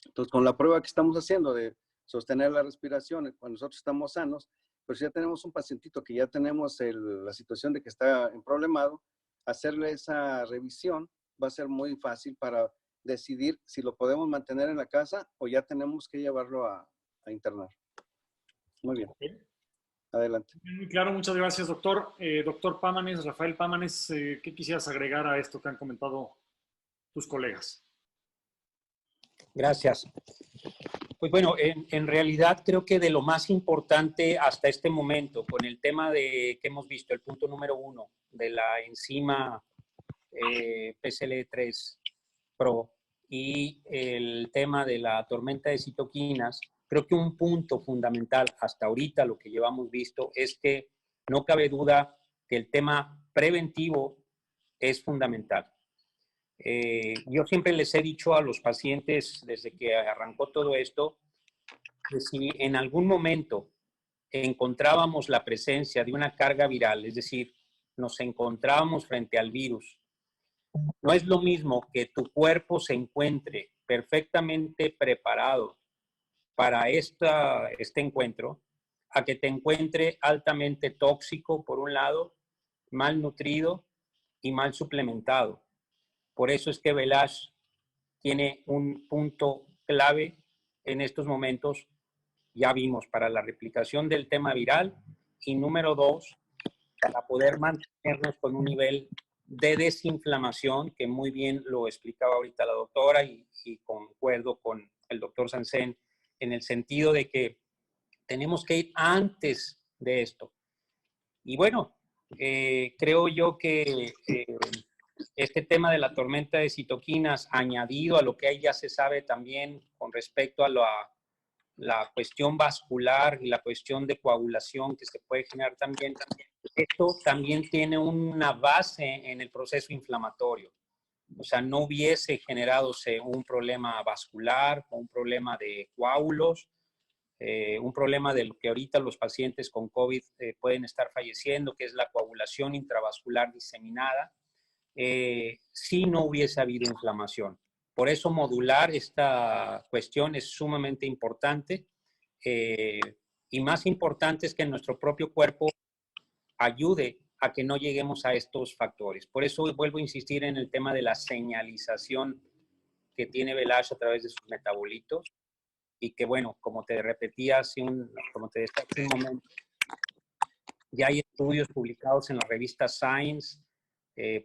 Entonces, con la prueba que estamos haciendo de sostener la respiración cuando nosotros estamos sanos, pues ya tenemos un pacientito que ya tenemos la situación de que está en problemado, hacerle esa revisión va a ser muy fácil para decidir si lo podemos mantener en la casa o ya tenemos que llevarlo a internar. Muy bien. Okay. Adelante. Muy claro, muchas gracias, doctor. Doctor Pámanes, Rafael Pámanes, ¿qué quisieras agregar a esto que han comentado tus colegas? Gracias. Pues bueno, en realidad creo que de lo más importante hasta este momento, con el tema que hemos visto, el punto número 1 de la enzima PCL3 Pro y el tema de la tormenta de citoquinas, creo que un punto fundamental hasta ahorita, lo que llevamos visto, es que no cabe duda que el tema preventivo es fundamental. Yo siempre les he dicho a los pacientes desde que arrancó todo esto, que si en algún momento encontrábamos la presencia de una carga viral, es decir, nos encontrábamos frente al virus, no es lo mismo que tu cuerpo se encuentre perfectamente preparado para este encuentro, a que te encuentre altamente tóxico, por un lado, mal nutrido y mal suplementado. Por eso es que Velage tiene un punto clave en estos momentos, ya vimos, para la replicación del tema viral, y número 2, para poder mantenernos con un nivel de desinflamación, que muy bien lo explicaba ahorita la doctora, y concuerdo con el doctor Sansen en el sentido de que tenemos que ir antes de esto. Y bueno, creo yo que este tema de la tormenta de citoquinas, añadido a lo que ahí ya se sabe también con respecto a la cuestión vascular y la cuestión de coagulación que se puede generar también, esto también tiene una base en el proceso inflamatorio. O sea, no hubiese generado un problema vascular, un problema de coágulos, un problema de lo que ahorita los pacientes con COVID pueden estar falleciendo, que es la coagulación intravascular diseminada, si no hubiese habido inflamación. Por eso modular esta cuestión es sumamente importante, y más importante es que nuestro propio cuerpo ayude a que no lleguemos a estos factores. Por eso vuelvo a insistir en el tema de la señalización que tiene Velage a través de sus metabolitos, y que, bueno, como te repetía como te decía hace un momento, ya hay estudios publicados en la revista Science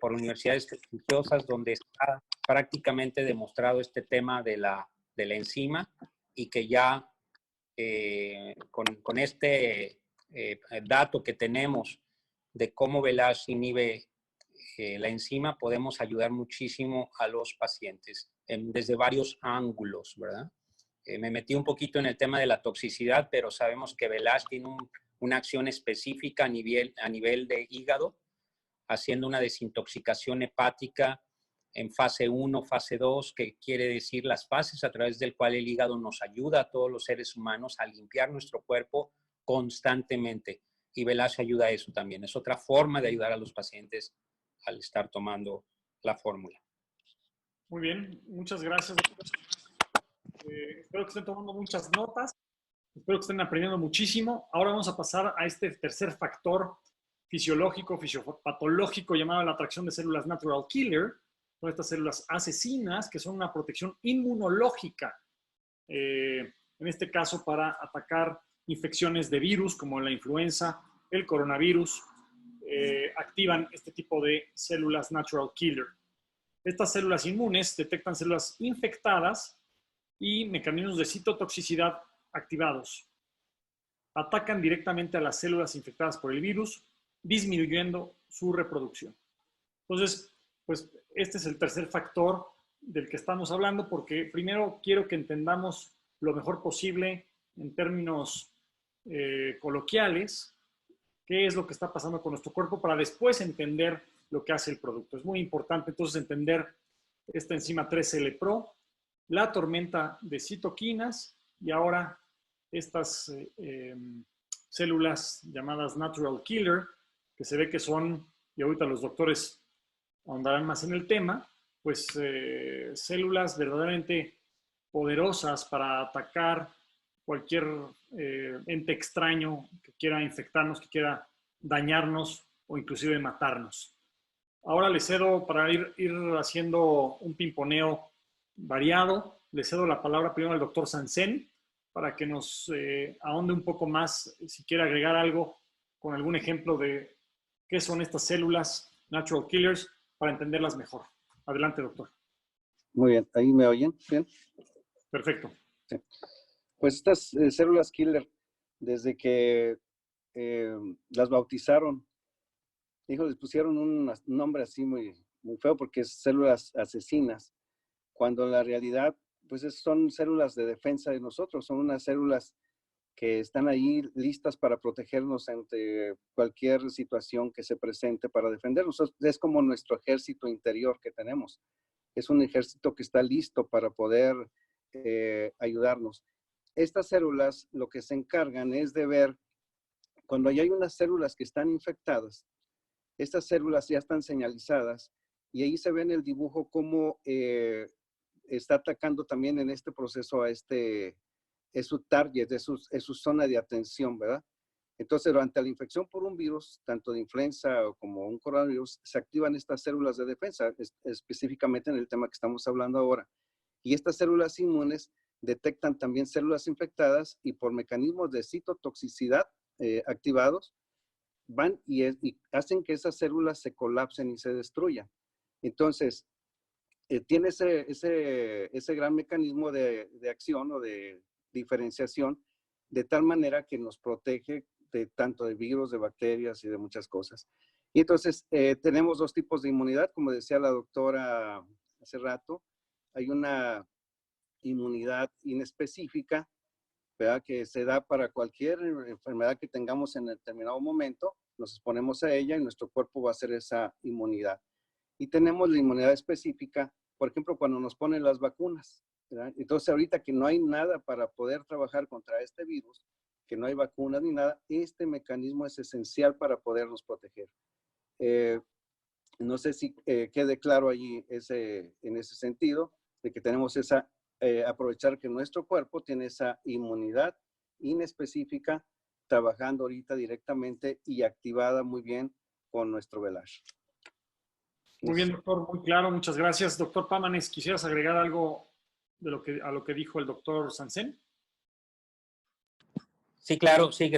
por universidades prestigiosas donde está prácticamente demostrado este tema de la enzima y que ya con este dato que tenemos de cómo Velash inhibe la enzima, podemos ayudar muchísimo a los pacientes desde varios ángulos, ¿verdad? Me metí un poquito en el tema de la toxicidad, pero sabemos que Velash tiene una acción específica a nivel de hígado, haciendo una desintoxicación hepática en fase 1, fase 2, que quiere decir las fases a través del cual el hígado nos ayuda a todos los seres humanos a limpiar nuestro cuerpo constantemente. Y Velash ayuda a eso también. Es otra forma de ayudar a los pacientes al estar tomando la fórmula. Muy bien, muchas gracias. Espero que estén tomando muchas notas. Espero que estén aprendiendo muchísimo. Ahora vamos a pasar a este tercer factor fisiológico, fisiopatológico, llamado la atracción de células natural killer. Son estas células asesinas que son una protección inmunológica. En este caso, para atacar infecciones de virus como la influenza, el coronavirus, activan este tipo de células natural killer. Estas células inmunes detectan células infectadas y mecanismos de citotoxicidad activados. Atacan directamente a las células infectadas por el virus, disminuyendo su reproducción. Entonces, pues este es el tercer factor del que estamos hablando, porque primero quiero que entendamos lo mejor posible en términos coloquiales qué es lo que está pasando con nuestro cuerpo para después entender lo que hace el producto. Es muy importante entonces entender esta enzima 3L-Pro, la tormenta de citoquinas y ahora estas células llamadas natural killer, que se ve que son, y ahorita los doctores ahondarán más en el tema, pues células verdaderamente poderosas para atacar cualquier ente extraño que quiera infectarnos, que quiera dañarnos o inclusive matarnos. Ahora le cedo, para ir haciendo un pimponeo variado, le cedo la palabra primero al doctor Sansen para que nos ahonde un poco más, si quiere agregar algo con algún ejemplo de qué son estas células natural killers para entenderlas mejor. Adelante, doctor. Muy bien, ¿ahí me oyen? ¿Bien? Perfecto. Sí. Pues estas células killer, desde que las bautizaron, les pusieron un nombre así muy, muy feo porque es células asesinas, cuando en la realidad pues son células de defensa de nosotros, son unas células que están ahí listas para protegernos ante cualquier situación que se presente para defendernos. Es como nuestro ejército interior que tenemos. Es un ejército que está listo para poder ayudarnos. Estas células lo que se encargan es de ver cuando ya hay unas células que están infectadas, estas células ya están señalizadas y ahí se ve en el dibujo cómo está atacando también en este proceso es su target, es su zona de atención, ¿verdad? Entonces, durante la infección por un virus, tanto de influenza como un coronavirus, se activan estas células de defensa, específicamente en el tema que estamos hablando ahora. Y estas células inmunes detectan también células infectadas y por mecanismos de citotoxicidad activados, van y hacen que esas células se colapsen y se destruyan. Entonces, tiene ese gran mecanismo de acción o de diferenciación, de tal manera que nos protege de tanto de virus, de bacterias y de muchas cosas. Y entonces, tenemos dos tipos de inmunidad, como decía la doctora hace rato. Hay una inmunidad inespecífica, ¿verdad?, que se da para cualquier enfermedad que tengamos en determinado momento, nos exponemos a ella y nuestro cuerpo va a hacer esa inmunidad. Y tenemos la inmunidad específica, por ejemplo, cuando nos ponen las vacunas, ¿verdad? Entonces, ahorita que no hay nada para poder trabajar contra este virus, que no hay vacunas ni nada, este mecanismo es esencial para podernos proteger. No sé si quede claro allí en ese sentido, de que tenemos aprovechar que nuestro cuerpo tiene esa inmunidad inespecífica trabajando ahorita directamente y activada muy bien con nuestro Velash. Muy bien, doctor, muy claro, muchas gracias. Doctor Pámanes, ¿quisieras agregar algo de a lo que dijo el doctor Sansen? Sí, claro, sí.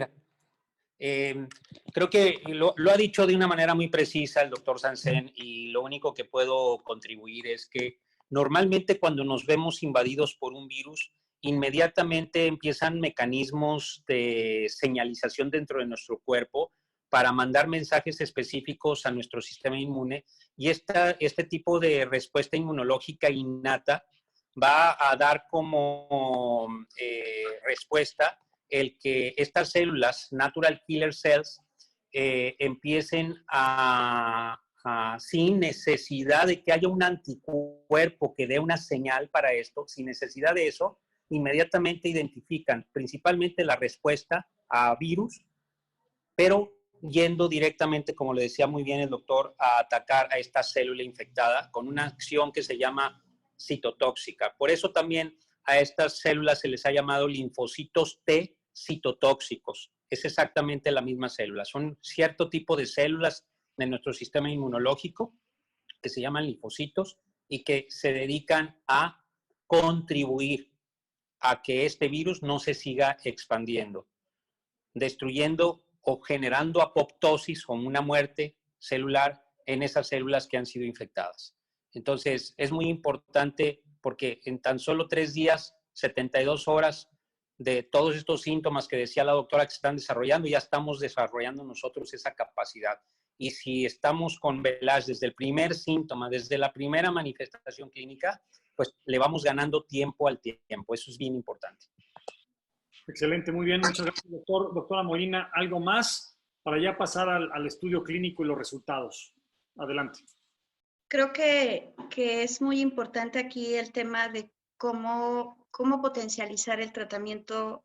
Creo que lo ha dicho de una manera muy precisa el doctor Sansen, y lo único que puedo contribuir es que normalmente cuando nos vemos invadidos por un virus, inmediatamente empiezan mecanismos de señalización dentro de nuestro cuerpo para mandar mensajes específicos a nuestro sistema inmune, y este tipo de respuesta inmunológica innata va a dar como respuesta el que estas células, natural killer cells, empiecen sin necesidad de que haya un anticuerpo que dé una señal para esto, sin necesidad de eso, inmediatamente identifican principalmente la respuesta a virus, pero yendo directamente, como le decía muy bien el doctor, a atacar a esta célula infectada con una acción que se llama citotóxica. Por eso también a estas células se les ha llamado linfocitos T citotóxicos. Es exactamente la misma célula. Son cierto tipo de células de nuestro sistema inmunológico que se llaman linfocitos y que se dedican a contribuir a que este virus no se siga expandiendo, destruyendo o generando apoptosis o una muerte celular en esas células que han sido infectadas. Entonces, es muy importante porque en tan solo 3 días, 72 horas de todos estos síntomas que decía la doctora que se están desarrollando, ya estamos desarrollando nosotros esa capacidad. Y si estamos con VELASH desde el primer síntoma, desde la primera manifestación clínica, pues le vamos ganando tiempo al tiempo. Eso es bien importante. Excelente, muy bien. Muchas gracias, doctor. Doctora Molina, ¿algo más para ya pasar al estudio clínico y los resultados? Adelante. Creo que es muy importante aquí el tema de cómo potencializar el tratamiento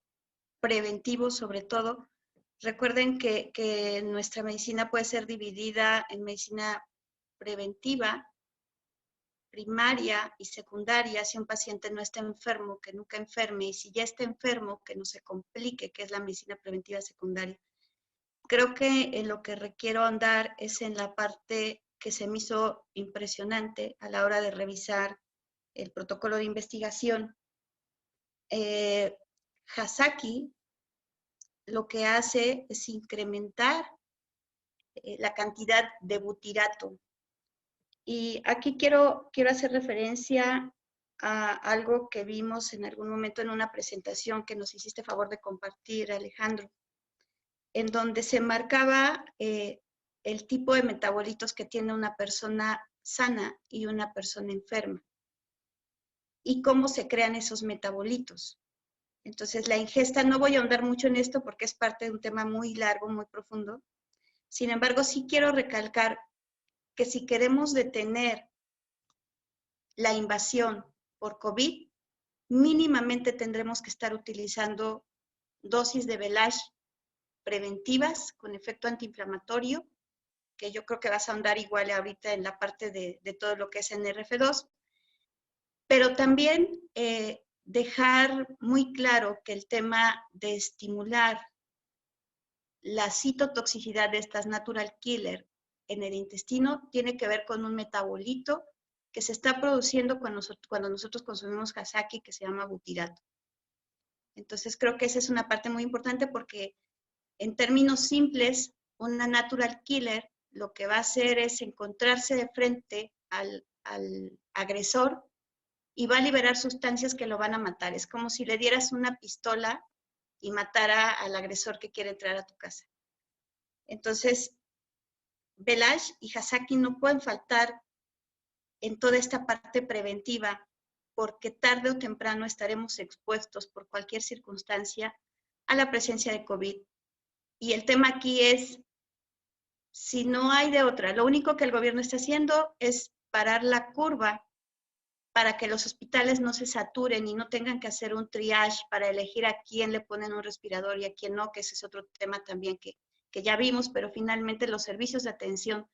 preventivo, sobre todo. Recuerden que nuestra medicina puede ser dividida en medicina preventiva, primaria y secundaria. Si un paciente no está enfermo, que nunca enferme, y si ya está enfermo, que no se complique, que es la medicina preventiva secundaria. Creo que en lo que requiero andar es en la parte que se me hizo impresionante a la hora de revisar el protocolo de investigación. Hasaki lo que hace es incrementar la cantidad de butirato. Y aquí quiero hacer referencia a algo que vimos en algún momento en una presentación que nos hiciste favor de compartir, Alejandro, en donde se marcaba el tipo de metabolitos que tiene una persona sana y una persona enferma, y cómo se crean esos metabolitos. Entonces, la ingesta, no voy a ahondar mucho en esto porque es parte de un tema muy largo, muy profundo. Sin embargo, sí quiero recalcar que si queremos detener la invasión por COVID, mínimamente tendremos que estar utilizando dosis de VELASH preventivas con efecto antiinflamatorio, que yo creo que vas a ahondar igual ahorita en la parte de todo lo que es NRF2, pero también dejar muy claro que el tema de estimular la citotoxicidad de estas natural killer en el intestino tiene que ver con un metabolito que se está produciendo cuando nosotros consumimos Hasaki, que se llama butirato. Entonces creo que esa es una parte muy importante porque en términos simples, una natural killer lo que va a hacer es encontrarse de frente al agresor y va a liberar sustancias que lo van a matar. Es como si le dieras una pistola y matara al agresor que quiere entrar a tu casa. Entonces, VELASH y Hasaki no pueden faltar en toda esta parte preventiva, porque tarde o temprano estaremos expuestos por cualquier circunstancia a la presencia de COVID. Y el tema aquí es, si no hay de otra, lo único que el gobierno está haciendo es parar la curva para que los hospitales no se saturen y no tengan que hacer un triage para elegir a quién le ponen un respirador y a quién no, que ese es otro tema también que ya vimos, pero finalmente los servicios de atención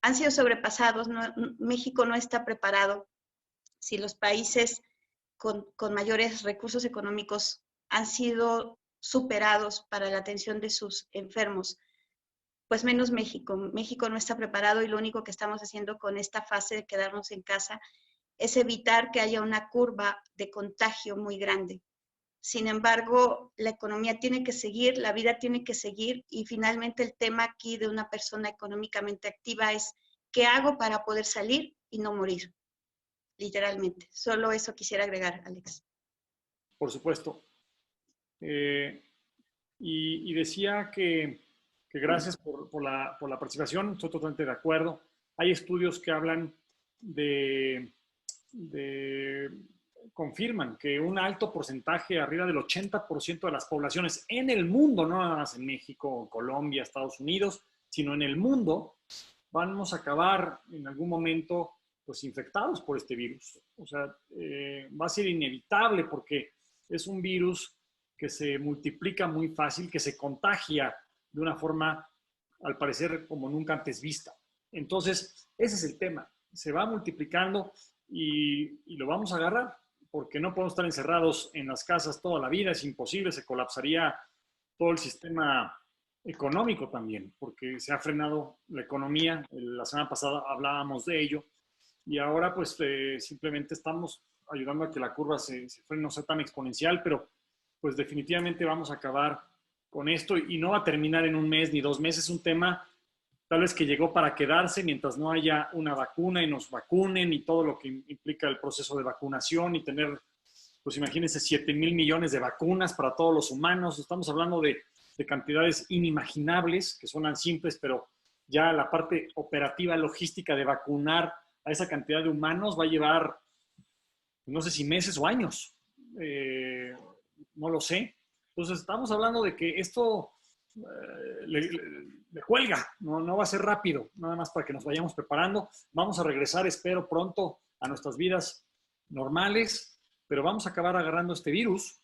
han sido sobrepasados. México no está preparado. Si los países con mayores recursos económicos han sido superados para la atención de sus enfermos, pues menos México. México no está preparado y lo único que estamos haciendo con esta fase de quedarnos en casa es evitar que haya una curva de contagio muy grande. Sin embargo, la economía tiene que seguir, la vida tiene que seguir y finalmente el tema aquí de una persona económicamente activa es ¿qué hago para poder salir y no morir? Literalmente. Solo eso quisiera agregar, Alex. Por supuesto. Y decía que gracias por la participación, estoy totalmente de acuerdo. Hay estudios que hablan confirman que un alto porcentaje, arriba del 80% de las poblaciones en el mundo, no nada más en México, Colombia, Estados Unidos, sino en el mundo, vamos a acabar en algún momento pues infectados por este virus. O sea, va a ser inevitable porque es un virus que se multiplica muy fácil, que se contagia de una forma, al parecer, como nunca antes vista. Entonces, ese es el tema. Se va multiplicando y lo vamos a agarrar, porque no podemos estar encerrados en las casas toda la vida, es imposible, se colapsaría todo el sistema económico también, porque se ha frenado la economía. La semana pasada hablábamos de ello y ahora pues simplemente estamos ayudando a que la curva se frene, no sea tan exponencial, pero pues definitivamente vamos a acabar con esto y no va a terminar en un mes ni 2 meses. Es un tema tal vez que llegó para quedarse mientras no haya una vacuna y nos vacunen y todo lo que implica el proceso de vacunación y tener, pues imagínense, 7,000 millones de vacunas para todos los humanos. Estamos hablando de cantidades inimaginables que suenan simples, pero ya la parte operativa, logística de vacunar a esa cantidad de humanos va a llevar, no sé si meses o años. No lo sé. Entonces estamos hablando de que esto le cuelga, no va a ser rápido, nada más para que nos vayamos preparando. Vamos a regresar, espero, pronto a nuestras vidas normales, pero vamos a acabar agarrando este virus,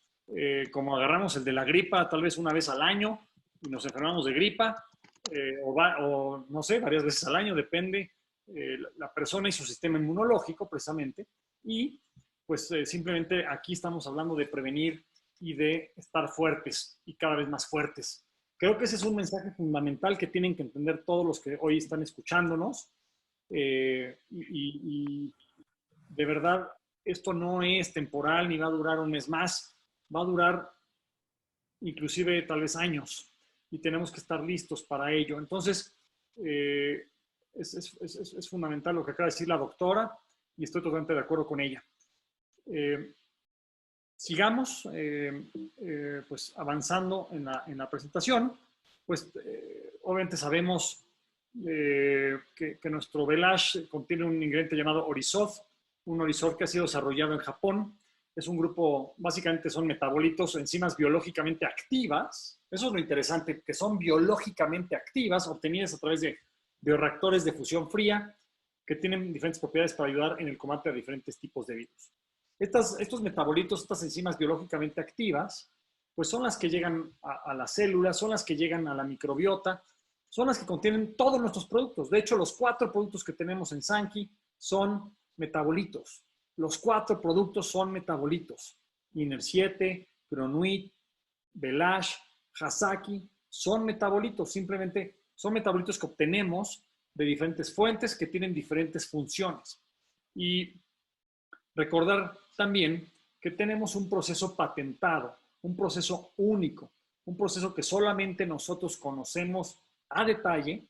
como agarramos el de la gripa, tal vez una vez al año, y nos enfermamos de gripa, o no sé, varias veces al año, depende la persona y su sistema inmunológico, precisamente, y pues simplemente aquí estamos hablando de prevenir y de estar fuertes y cada vez más fuertes. Creo que ese es un mensaje fundamental que tienen que entender todos los que hoy están escuchándonos. Y de verdad, esto no es temporal ni va a durar un mes más. Va a durar inclusive tal vez años y tenemos que estar listos para ello. Entonces, es fundamental lo que acaba de decir la doctora y estoy totalmente de acuerdo con ella. Sigamos pues avanzando en la presentación. Pues obviamente sabemos que nuestro Velash contiene un ingrediente llamado Orisod, un Orisod que ha sido desarrollado en Japón. Es un grupo, básicamente son metabolitos, enzimas biológicamente activas. Eso es lo interesante, que son biológicamente activas, obtenidas a través de bioreactores de fusión fría, que tienen diferentes propiedades para ayudar en el combate a diferentes tipos de virus. Estos metabolitos, estas enzimas biológicamente activas, pues son las que llegan a las células, son las que llegan a la microbiota, son las que contienen todos nuestros productos. De hecho, los 4 productos que tenemos en Sankey son metabolitos. Los 4 productos son metabolitos. Iner 7, Cronuit, Velash, Hasaki, son metabolitos. Simplemente son metabolitos que obtenemos de diferentes fuentes que tienen diferentes funciones. Y recordar también que tenemos un proceso patentado, un proceso único, un proceso que solamente nosotros conocemos a detalle.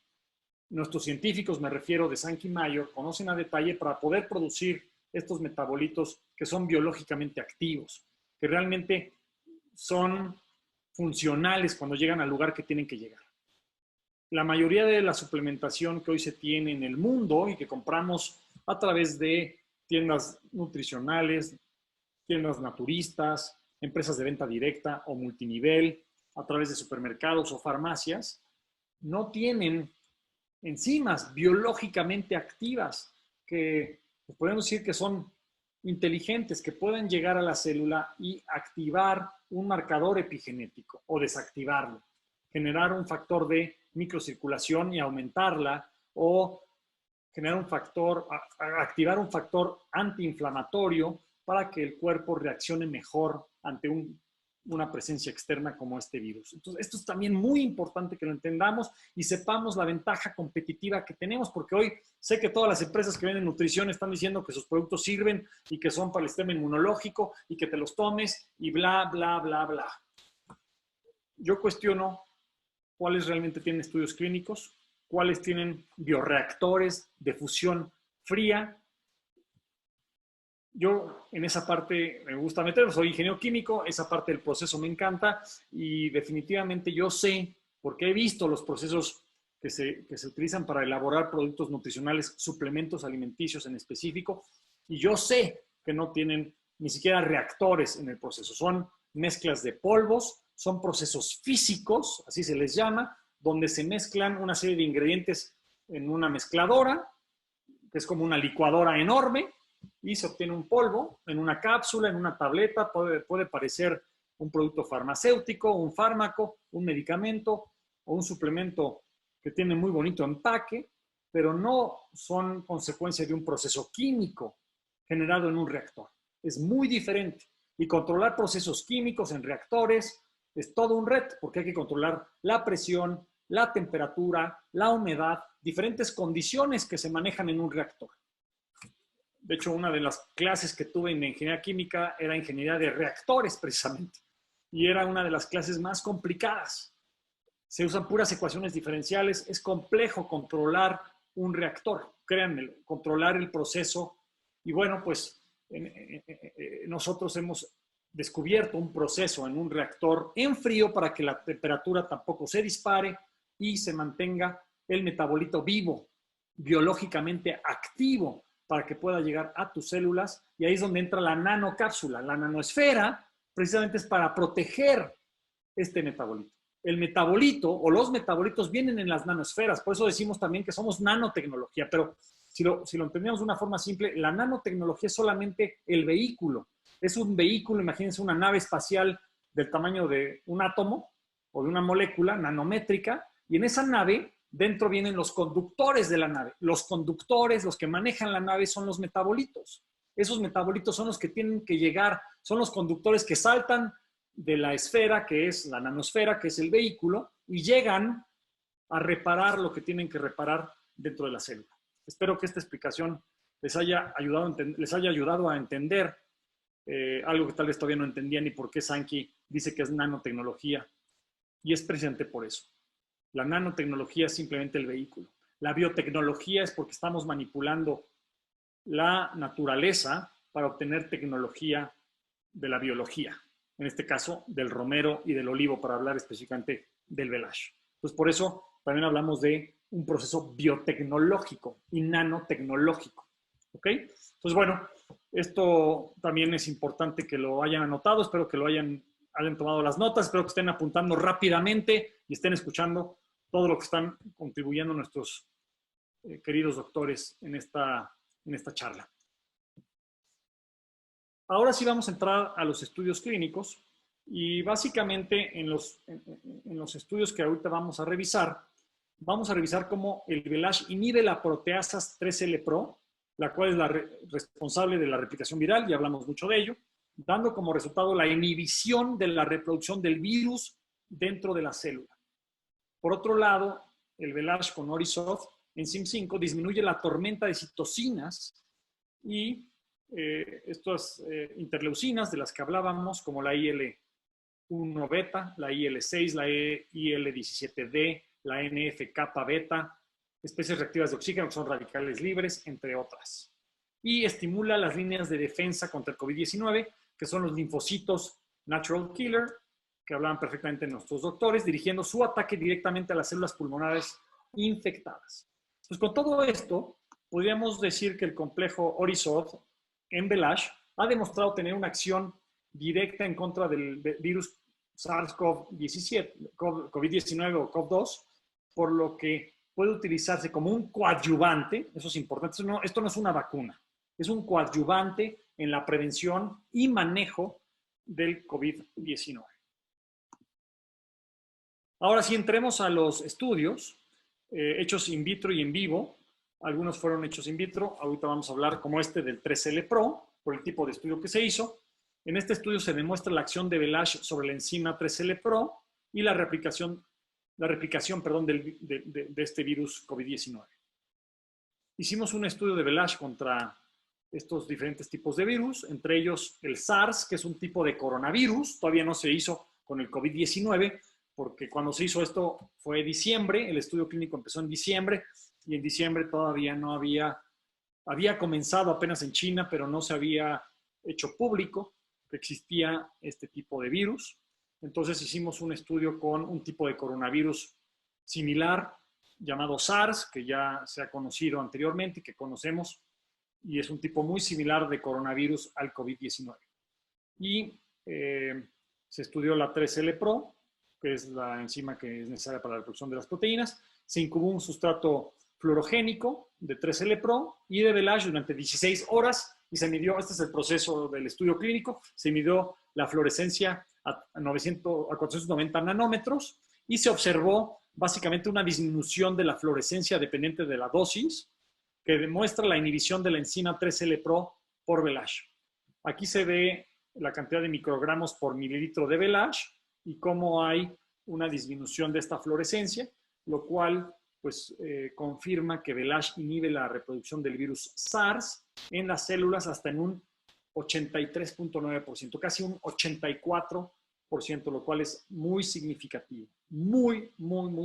Nuestros científicos, me refiero de Sankey Mayor, conocen a detalle para poder producir estos metabolitos que son biológicamente activos, que realmente son funcionales cuando llegan al lugar que tienen que llegar. La mayoría de la suplementación que hoy se tiene en el mundo y que compramos a través de tiendas nutricionales, tiendas naturistas, empresas de venta directa o multinivel, a través de supermercados o farmacias, no tienen enzimas biológicamente activas que podemos decir que son inteligentes, que pueden llegar a la célula y activar un marcador epigenético o desactivarlo, generar un factor de microcirculación y aumentarla, o generar un factor, activar un factor antiinflamatorio para que el cuerpo reaccione mejor ante un una presencia externa como este virus. Entonces, esto es también muy importante que lo entendamos y sepamos la ventaja competitiva que tenemos, porque hoy sé que todas las empresas que venden nutrición están diciendo que sus productos sirven y que son para el sistema inmunológico y que te los tomes y bla, bla, bla, bla. Yo cuestiono cuáles realmente tienen estudios clínicos, cuáles tienen bioreactores de fusión fría. Yo en esa parte me gusta meter, soy ingeniero químico, esa parte del proceso me encanta y definitivamente yo sé, porque he visto los procesos que se utilizan para elaborar productos nutricionales, suplementos alimenticios en específico, y yo sé que no tienen ni siquiera reactores en el proceso, son mezclas de polvos, son procesos físicos, así se les llama, donde se mezclan una serie de ingredientes en una mezcladora, que es como una licuadora enorme, y se obtiene un polvo en una cápsula, en una tableta, puede parecer un producto farmacéutico, un fármaco, un medicamento o un suplemento que tiene muy bonito empaque, pero no son consecuencia de un proceso químico generado en un reactor. Es muy diferente. Y controlar procesos químicos en reactores es todo un reto, porque hay que controlar la presión, la temperatura, la humedad, diferentes condiciones que se manejan en un reactor. De hecho, una de las clases que tuve en ingeniería química era ingeniería de reactores, precisamente. Y era una de las clases más complicadas. Se usan puras ecuaciones diferenciales. Es complejo controlar un reactor, créanme, controlar el proceso. Y bueno, pues nosotros hemos descubierto un proceso en un reactor en frío para que la temperatura tampoco se dispare y se mantenga el metabolito vivo, biológicamente activo, para que pueda llegar a tus células, y ahí es donde entra la nanocápsula. La nanosfera precisamente es para proteger este metabolito. El metabolito o los metabolitos vienen en las nanosferas, por eso decimos también que somos nanotecnología, pero si lo entendemos de una forma simple, la nanotecnología es solamente el vehículo. Es un vehículo, imagínense una nave espacial del tamaño de un átomo o de una molécula nanométrica, y en esa nave dentro vienen los conductores de la nave. Los conductores, los que manejan la nave, son los metabolitos. Esos metabolitos son los que tienen que llegar, son los conductores que saltan de la esfera, que es la nanosfera, que es el vehículo, y llegan a reparar lo que tienen que reparar dentro de la célula. Espero que esta explicación les haya ayudado a entender algo que tal vez todavía no entendían y por qué Sankey dice que es nanotecnología. Y es precisamente por eso. La nanotecnología es simplemente el vehículo. La biotecnología es porque estamos manipulando la naturaleza para obtener tecnología de la biología. En este caso, del romero y del olivo, para hablar específicamente del velash. Entonces, por eso también hablamos de un proceso biotecnológico y nanotecnológico. ¿Ok? Entonces, bueno, esto también es importante que lo hayan anotado. Espero que lo hayan tomado las notas. Espero que estén apuntando rápidamente y estén escuchando todo lo que están contribuyendo nuestros queridos doctores en esta charla. Ahora sí vamos a entrar a los estudios clínicos y básicamente en los estudios que ahorita vamos a revisar cómo el velash inhibe la proteasa 3L-Pro, la cual es la responsable de la replicación viral, ya hablamos mucho de ello, dando como resultado la inhibición de la reproducción del virus dentro de la célula. Por otro lado, el velash con Orisoft en CIM5 disminuye la tormenta de citocinas y estas interleucinas de las que hablábamos, como la IL-1 beta, la IL-6, la IL-17D, la NF-kappa beta, especies reactivas de oxígeno que son radicales libres, entre otras. Y estimula las líneas de defensa contra el COVID-19, que son los linfocitos natural killer, que hablaban perfectamente nuestros doctores, dirigiendo su ataque directamente a las células pulmonares infectadas. Pues con todo esto, podríamos decir que el complejo Orisoft en velash ha demostrado tener una acción directa en contra del virus SARS-CoV-17, COVID-19 o CoV-2, por lo que puede utilizarse como un coadyuvante, eso es importante, esto no es una vacuna, es un coadyuvante en la prevención y manejo del COVID-19. Ahora sí, entremos a los estudios hechos in vitro y en vivo. Algunos fueron hechos in vitro, ahorita vamos a hablar como este del 3L Pro, por el tipo de estudio que se hizo. En este estudio se demuestra la acción de Velage sobre la enzima 3L Pro y la replicación de este virus COVID-19. Hicimos un estudio de Velage contra estos diferentes tipos de virus, entre ellos el SARS, que es un tipo de coronavirus. Todavía no se hizo con el COVID-19, porque cuando se hizo esto fue diciembre, el estudio clínico empezó en diciembre, y en diciembre todavía no había comenzado apenas en China, pero no se había hecho público que existía este tipo de virus. Entonces hicimos un estudio con un tipo de coronavirus similar llamado SARS, que ya se ha conocido anteriormente y que conocemos, y es un tipo muy similar de coronavirus al COVID-19. Y se estudió la 3L Pro, que es la enzima que es necesaria para la reproducción de las proteínas. Se incubó un sustrato fluorogénico de 3L Pro y de Velage durante 16 horas y se midió, este es el proceso del estudio clínico, se midió la fluorescencia a 490 nanómetros y se observó básicamente una disminución de la fluorescencia dependiente de la dosis que demuestra la inhibición de la enzima 3L Pro por Velage. Aquí se ve la cantidad de microgramos por mililitro de Velage y cómo hay una disminución de esta fluorescencia, lo cual pues confirma que Velage inhibe la reproducción del virus SARS en las células hasta en un 83.9%, casi un 84%, lo cual es muy significativo, muy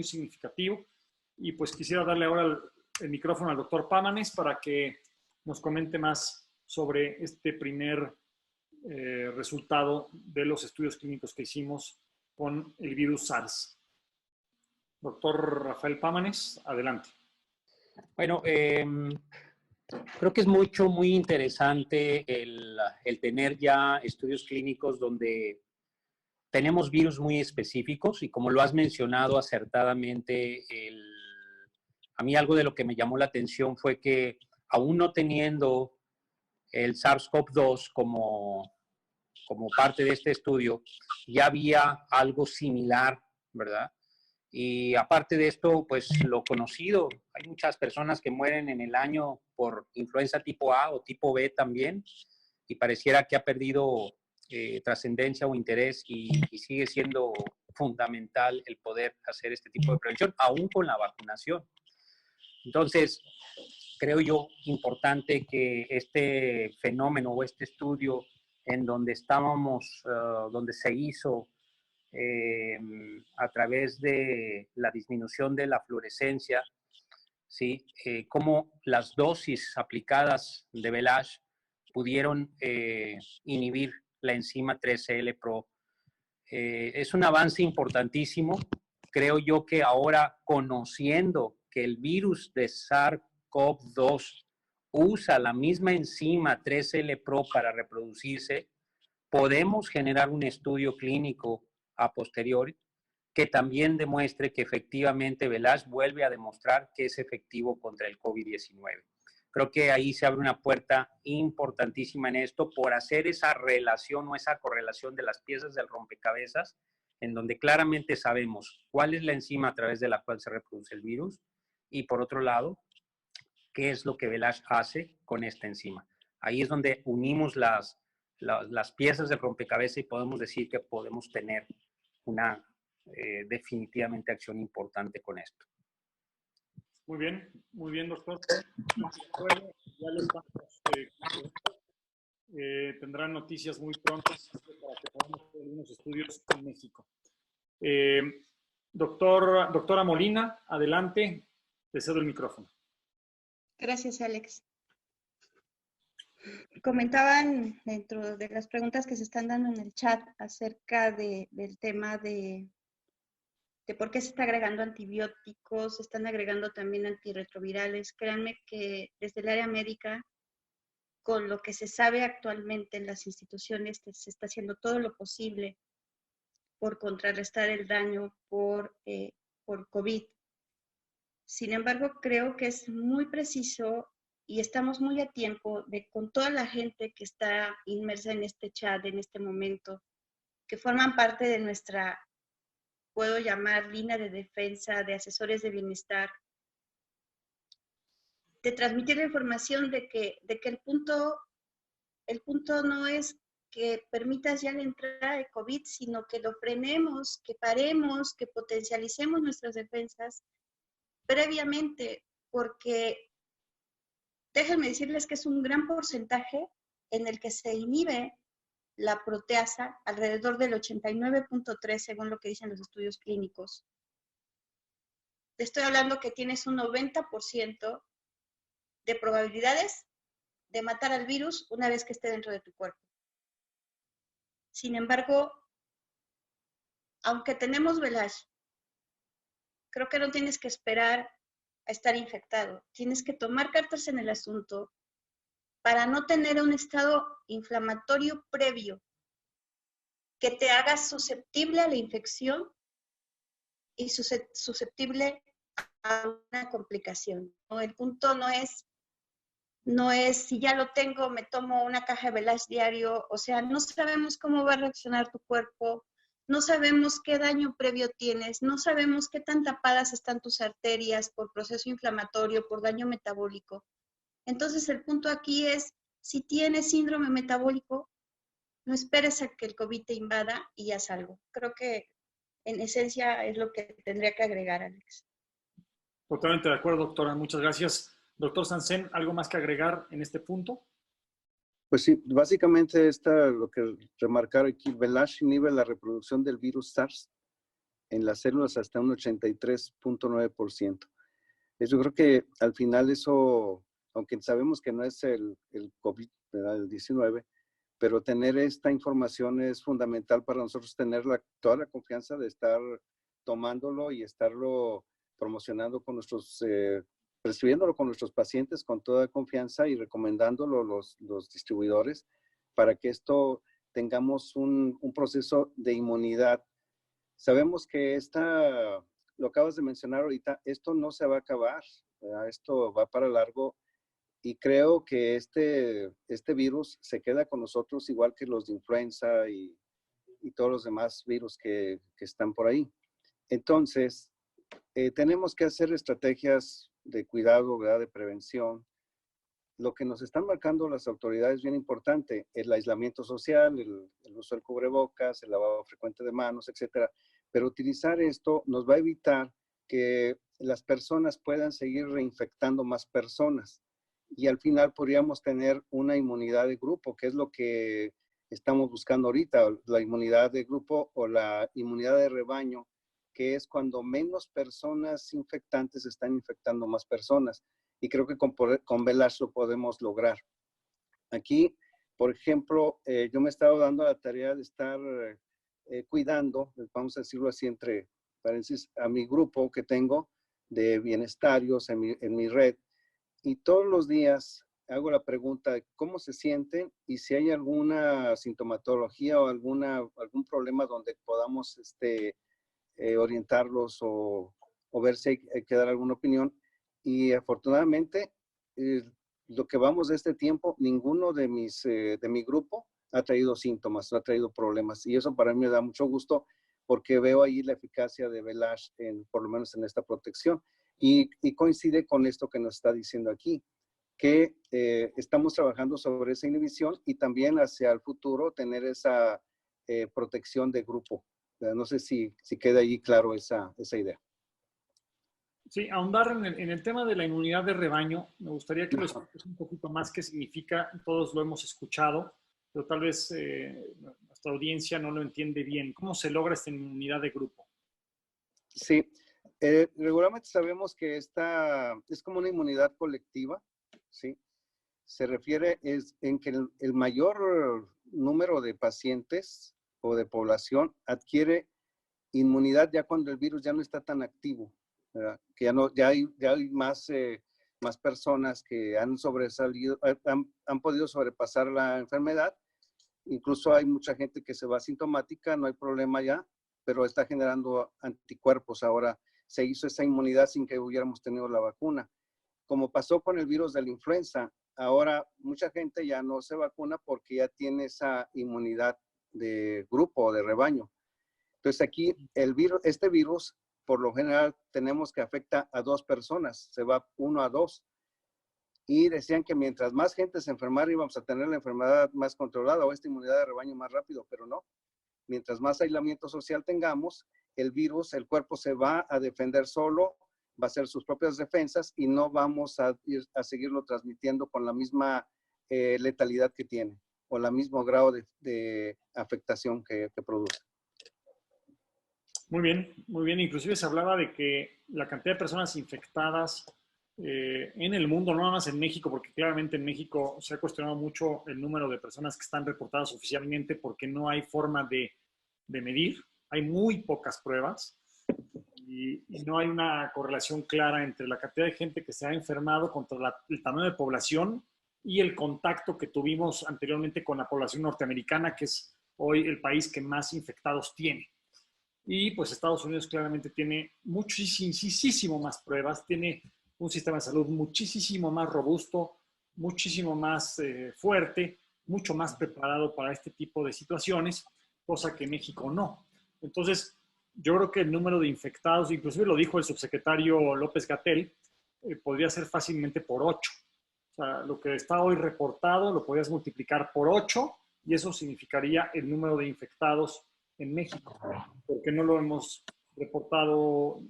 significativo. Y pues quisiera darle ahora el micrófono al doctor Pámanes para que nos comente más sobre este primer resultado de los estudios clínicos que hicimos con el virus SARS. Doctor Rafael Pámanes, adelante. Bueno, creo que es muy interesante el tener ya estudios clínicos donde tenemos virus muy específicos y como lo has mencionado acertadamente, a mí algo de lo que me llamó la atención fue que aún no teniendo el SARS-CoV-2 como parte de este estudio, ya había algo similar, ¿verdad? Y aparte de esto, pues lo conocido, hay muchas personas que mueren en el año por influenza tipo A o tipo B también, y pareciera que ha perdido trascendencia o interés y sigue siendo fundamental el poder hacer este tipo de prevención, aún con la vacunación. Entonces, creo yo importante que este fenómeno o este estudio en donde estábamos, donde se hizo a través de la disminución de la fluorescencia, ¿sí? Cómo las dosis aplicadas de Velage pudieron inhibir la enzima 3L Pro. Es un avance importantísimo. Creo yo que ahora, conociendo que el virus de SARS-CoV-2 usa la misma enzima 3L Pro para reproducirse, podemos generar un estudio clínico a posteriori que también demuestre que efectivamente Velage vuelve a demostrar que es efectivo contra el COVID-19. Creo que ahí se abre una puerta importantísima en esto por hacer esa relación o esa correlación de las piezas del rompecabezas, en donde claramente sabemos cuál es la enzima a través de la cual se reproduce el virus y por otro lado, qué es lo que Velage hace con esta enzima. Ahí es donde unimos las piezas del rompecabezas y podemos decir que podemos tener una definitivamente acción importante con esto. Muy bien, doctor. Ya lo estamos, tendrán noticias muy pronto para que podamos hacer algunos estudios en México. Doctora Molina, adelante, te cedo el micrófono. Gracias, Alex. Comentaban dentro de las preguntas que se están dando en el chat acerca del tema de por qué se está agregando antibióticos, se están agregando también antirretrovirales. Créanme que desde el área médica, con lo que se sabe actualmente en las instituciones, se está haciendo todo lo posible por contrarrestar el daño por COVID. Sin embargo, creo que es muy preciso y estamos muy a tiempo de, con toda la gente que está inmersa en este chat en este momento, que forman parte de nuestra, puedo llamar, línea de defensa, de asesores de bienestar, de transmitir la información de que el punto no es que permitas ya la entrada de COVID, sino que lo frenemos, que paremos, que potencialicemos nuestras defensas previamente, porque déjenme decirles que es un gran porcentaje en el que se inhibe la proteasa, alrededor del 89.3 según lo que dicen los estudios clínicos. Te estoy hablando que tienes un 90% de probabilidades de matar al virus una vez que esté dentro de tu cuerpo. Sin embargo, aunque tenemos VLASH, creo que no tienes que esperar a estar infectado. Tienes que tomar cartas en el asunto para no tener un estado inflamatorio previo que te haga susceptible a la infección y susceptible a una complicación. El punto no es si ya lo tengo, me tomo una caja de VLASH diario, o sea, no sabemos cómo va a reaccionar tu cuerpo, no sabemos qué daño previo tienes, no sabemos qué tan tapadas están tus arterias por proceso inflamatorio, por daño metabólico. Entonces, el punto aquí es, si tienes síndrome metabólico, no esperes a que el COVID te invada y haz algo. Creo que en esencia es lo que tendría que agregar, Alex. Totalmente de acuerdo, doctora. Muchas gracias. Doctor Sansen, ¿algo más que agregar en este punto? Pues sí, básicamente lo que remarcar aquí, VLASH inhibe la reproducción del virus SARS en las células hasta un 83.9%. Yo creo que al final eso, aunque sabemos que no es el COVID, ¿verdad? El 19, pero tener esta información es fundamental para nosotros tener toda la confianza de estar tomándolo y estarlo promocionando con prescribiéndolo con nuestros pacientes con toda confianza y recomendándolo los distribuidores para que esto tengamos un proceso de inmunidad. Sabemos que lo acabas de mencionar ahorita, esto no se va a acabar, ¿verdad? Esto va para largo y creo que este virus se queda con nosotros igual que los de influenza y todos los demás virus que están por ahí. Entonces, tenemos que hacer estrategias de cuidado, ¿verdad? De prevención. Lo que nos están marcando las autoridades es bien importante, el aislamiento social, el uso del cubrebocas, el lavado frecuente de manos, etcétera. Pero utilizar esto nos va a evitar que las personas puedan seguir reinfectando más personas. Y al final podríamos tener una inmunidad de grupo, que es lo que estamos buscando ahorita, la inmunidad de grupo o la inmunidad de rebaño, que es cuando menos personas infectantes están infectando más personas. Y creo que con VLASH lo podemos lograr. Aquí, por ejemplo, yo me he estado dando la tarea de estar cuidando, vamos a decirlo así, entre paréntesis, a mi grupo que tengo de bienestarios en mi red. Y todos los días hago la pregunta de cómo se sienten y si hay alguna sintomatología o algún problema donde podamos orientarlos o ver si hay que dar alguna opinión. Y afortunadamente, lo que vamos de este tiempo, ninguno de mi grupo ha traído síntomas, no ha traído problemas. Y eso para mí me da mucho gusto porque veo ahí la eficacia de VLASH, por lo menos en esta protección. Y coincide con esto que nos está diciendo aquí, que estamos trabajando sobre esa inhibición y también hacia el futuro tener esa protección de grupo. No sé si queda ahí claro esa idea. Sí, ahondar en el tema de la inmunidad de rebaño, me gustaría que lo expliques un poquito más qué significa. Todos lo hemos escuchado, pero tal vez nuestra audiencia no lo entiende bien. ¿Cómo se logra esta inmunidad de grupo? Sí, regularmente sabemos que esta es como una inmunidad colectiva, ¿sí? Se refiere en que el mayor número de pacientes o de población adquiere inmunidad ya cuando el virus ya no está tan activo, ¿verdad? Que ya hay más personas que han sobresalido, han podido sobrepasar la enfermedad. Incluso hay mucha gente que se va asintomática, no hay problema ya, pero está generando anticuerpos. Ahora se hizo esa inmunidad sin que hubiéramos tenido la vacuna. Como pasó con el virus de la influenza, ahora mucha gente ya no se vacuna porque ya tiene esa inmunidad de grupo o de rebaño. Entonces aquí este virus, por lo general, tenemos que afecta a 2 personas, se va 1 a 2. y decían que mientras más gente se enfermara íbamos a tener la enfermedad más controlada o esta inmunidad de rebaño más rápido, pero no. Mientras más aislamiento social tengamos, el virus, el cuerpo se va a defender solo, va a hacer sus propias defensas y no vamos a seguirlo transmitiendo con la misma letalidad que tiene o el mismo grado de afectación que produce. Muy bien, muy bien. Inclusive se hablaba de que la cantidad de personas infectadas en el mundo, no nada más en México, porque claramente en México se ha cuestionado mucho el número de personas que están reportadas oficialmente porque no hay forma de medir, hay muy pocas pruebas y no hay una correlación clara entre la cantidad de gente que se ha enfermado contra el tamaño de población y el contacto que tuvimos anteriormente con la población norteamericana, que es hoy el país que más infectados tiene. Y pues Estados Unidos claramente tiene muchísimo más pruebas, tiene un sistema de salud muchísimo más robusto, muchísimo más fuerte, mucho más preparado para este tipo de situaciones, cosa que México no. Entonces, yo creo que el número de infectados, inclusive lo dijo el subsecretario López-Gatell, podría ser fácilmente por 8. O sea, lo que está hoy reportado lo podrías multiplicar por 8 y eso significaría el número de infectados en México, porque no lo hemos reportado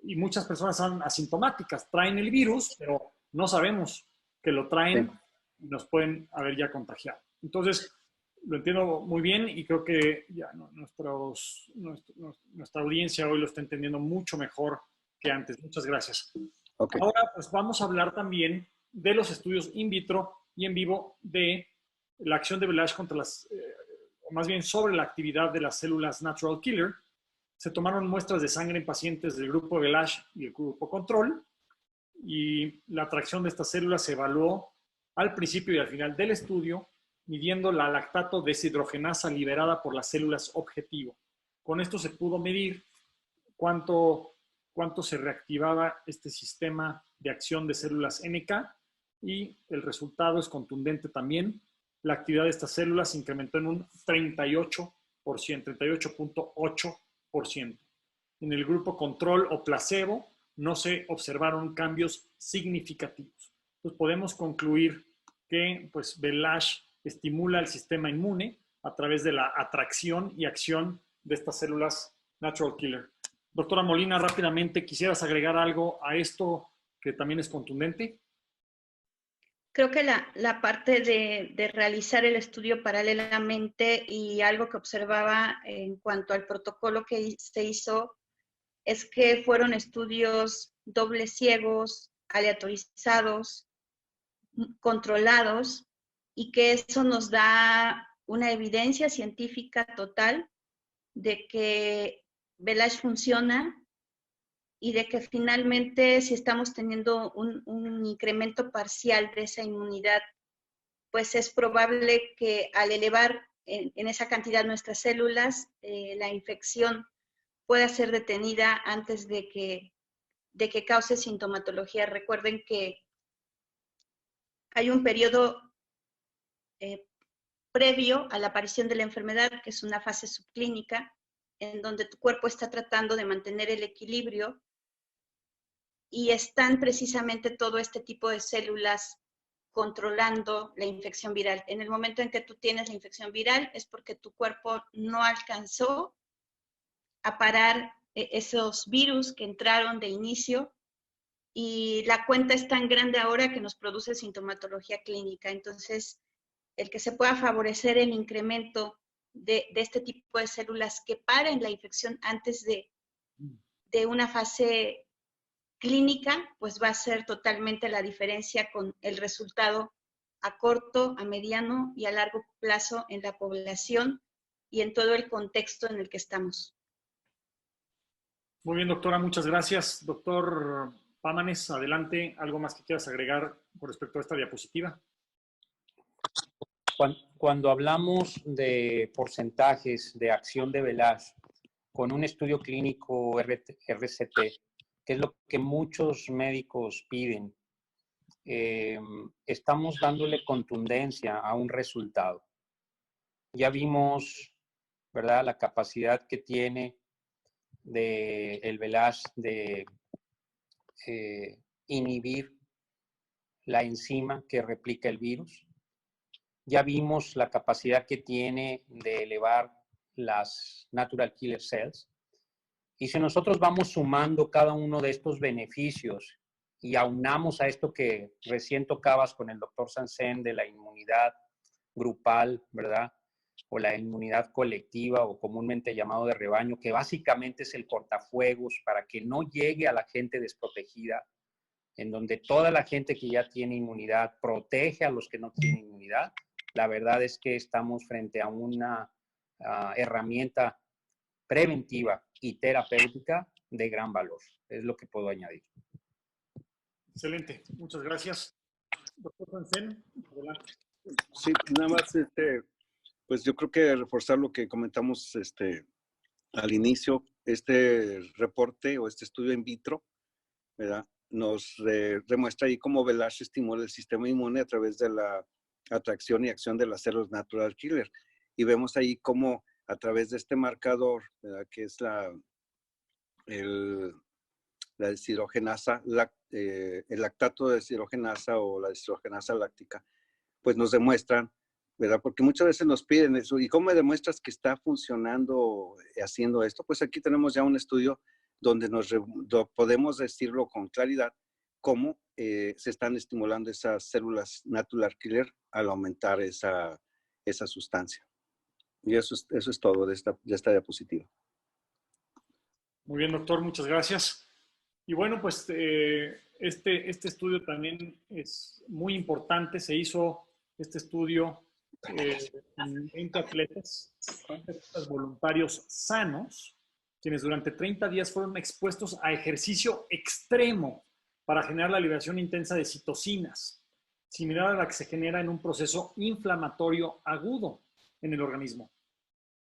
y muchas personas son asintomáticas, traen el virus, pero no sabemos que lo traen y nos pueden haber ya contagiado. Entonces, lo entiendo muy bien y creo que ya nuestra audiencia hoy lo está entendiendo mucho mejor que antes. Muchas gracias. Okay. Ahora, pues vamos a hablar también de los estudios in vitro y en vivo de la acción de Velage contra o más bien sobre la actividad de las células natural killer. Se tomaron muestras de sangre en pacientes del grupo Velage y el grupo control y la atracción de estas células se evaluó al principio y al final del estudio midiendo la lactato deshidrogenasa liberada por las células objetivo. Con esto se pudo medir cuánto se reactivaba este sistema de acción de células NK y el resultado es contundente también. La actividad de estas células se incrementó en un 38.8%. En el grupo control o placebo no se observaron cambios significativos. Entonces podemos concluir que pues, Velage estimula el sistema inmune a través de la atracción y acción de estas células natural killer. Doctora Molina, rápidamente, ¿quisieras agregar algo a esto que también es contundente? Creo que la parte de realizar el estudio paralelamente y algo que observaba en cuanto al protocolo que se hizo es que fueron estudios dobles ciegos, aleatorizados, controlados, y que eso nos da una evidencia científica total de que Velage funciona y de que finalmente si estamos teniendo un incremento parcial de esa inmunidad, pues es probable que al elevar en esa cantidad nuestras células, la infección pueda ser detenida antes de que cause sintomatología. Recuerden que hay un periodo previo a la aparición de la enfermedad, que es una fase subclínica, en donde tu cuerpo está tratando de mantener el equilibrio y están precisamente todo este tipo de células controlando la infección viral. En el momento en que tú tienes la infección viral es porque tu cuerpo no alcanzó a parar esos virus que entraron de inicio y la cuenta es tan grande ahora que nos produce sintomatología clínica. Entonces, el que se pueda favorecer el incremento de este tipo de células que paren la infección antes de una fase clínica, pues va a ser totalmente la diferencia con el resultado a corto, a mediano y a largo plazo en la población y en todo el contexto en el que estamos. Muy bien, doctora, muchas gracias. Doctor Pámanes, adelante. ¿Algo más que quieras agregar con respecto a esta diapositiva? Cuando hablamos de porcentajes de acción de Velage con un estudio clínico RCT, que es lo que muchos médicos piden, estamos dándole contundencia a un resultado. Ya vimos, ¿verdad?, la capacidad que tiene el Velage de inhibir la enzima que replica el virus. Ya vimos la capacidad que tiene de elevar las natural killer cells. Y si nosotros vamos sumando cada uno de estos beneficios y aunamos a esto que recién tocabas con el doctor Sansen de la inmunidad grupal, ¿verdad? O la inmunidad colectiva o comúnmente llamado de rebaño, que básicamente es el cortafuegos para que no llegue a la gente desprotegida, en donde toda la gente que ya tiene inmunidad protege a los que no tienen inmunidad. La verdad es que estamos frente a una herramienta preventiva y terapéutica de gran valor. Es lo que puedo añadir. Excelente, muchas gracias. Doctor Sansen, adelante. Sí, nada más, pues yo creo que reforzar lo que comentamos al inicio, este reporte o este estudio in vitro, ¿verdad? Nos demuestra ahí cómo Velash estimula el sistema inmune a través de la atracción y acción de las células natural killer. Y vemos ahí cómo a través de este marcador, ¿verdad? Que es la deshidrogenasa, el lactato de deshidrogenasa o la deshidrogenasa láctica, pues nos demuestran, ¿verdad? Porque muchas veces nos piden eso. ¿Y cómo me demuestras que está funcionando haciendo esto? Pues aquí tenemos ya un estudio donde podemos decirlo con claridad cómo se están estimulando esas células natural killer al aumentar esa sustancia. Y eso es todo de esta diapositiva. Muy bien, doctor, muchas gracias. Y bueno, pues este estudio también es muy importante. Se hizo este estudio en 20 atletas voluntarios sanos, quienes durante 30 días fueron expuestos a ejercicio extremo para generar la liberación intensa de citocinas, similar a la que se genera en un proceso inflamatorio agudo en el organismo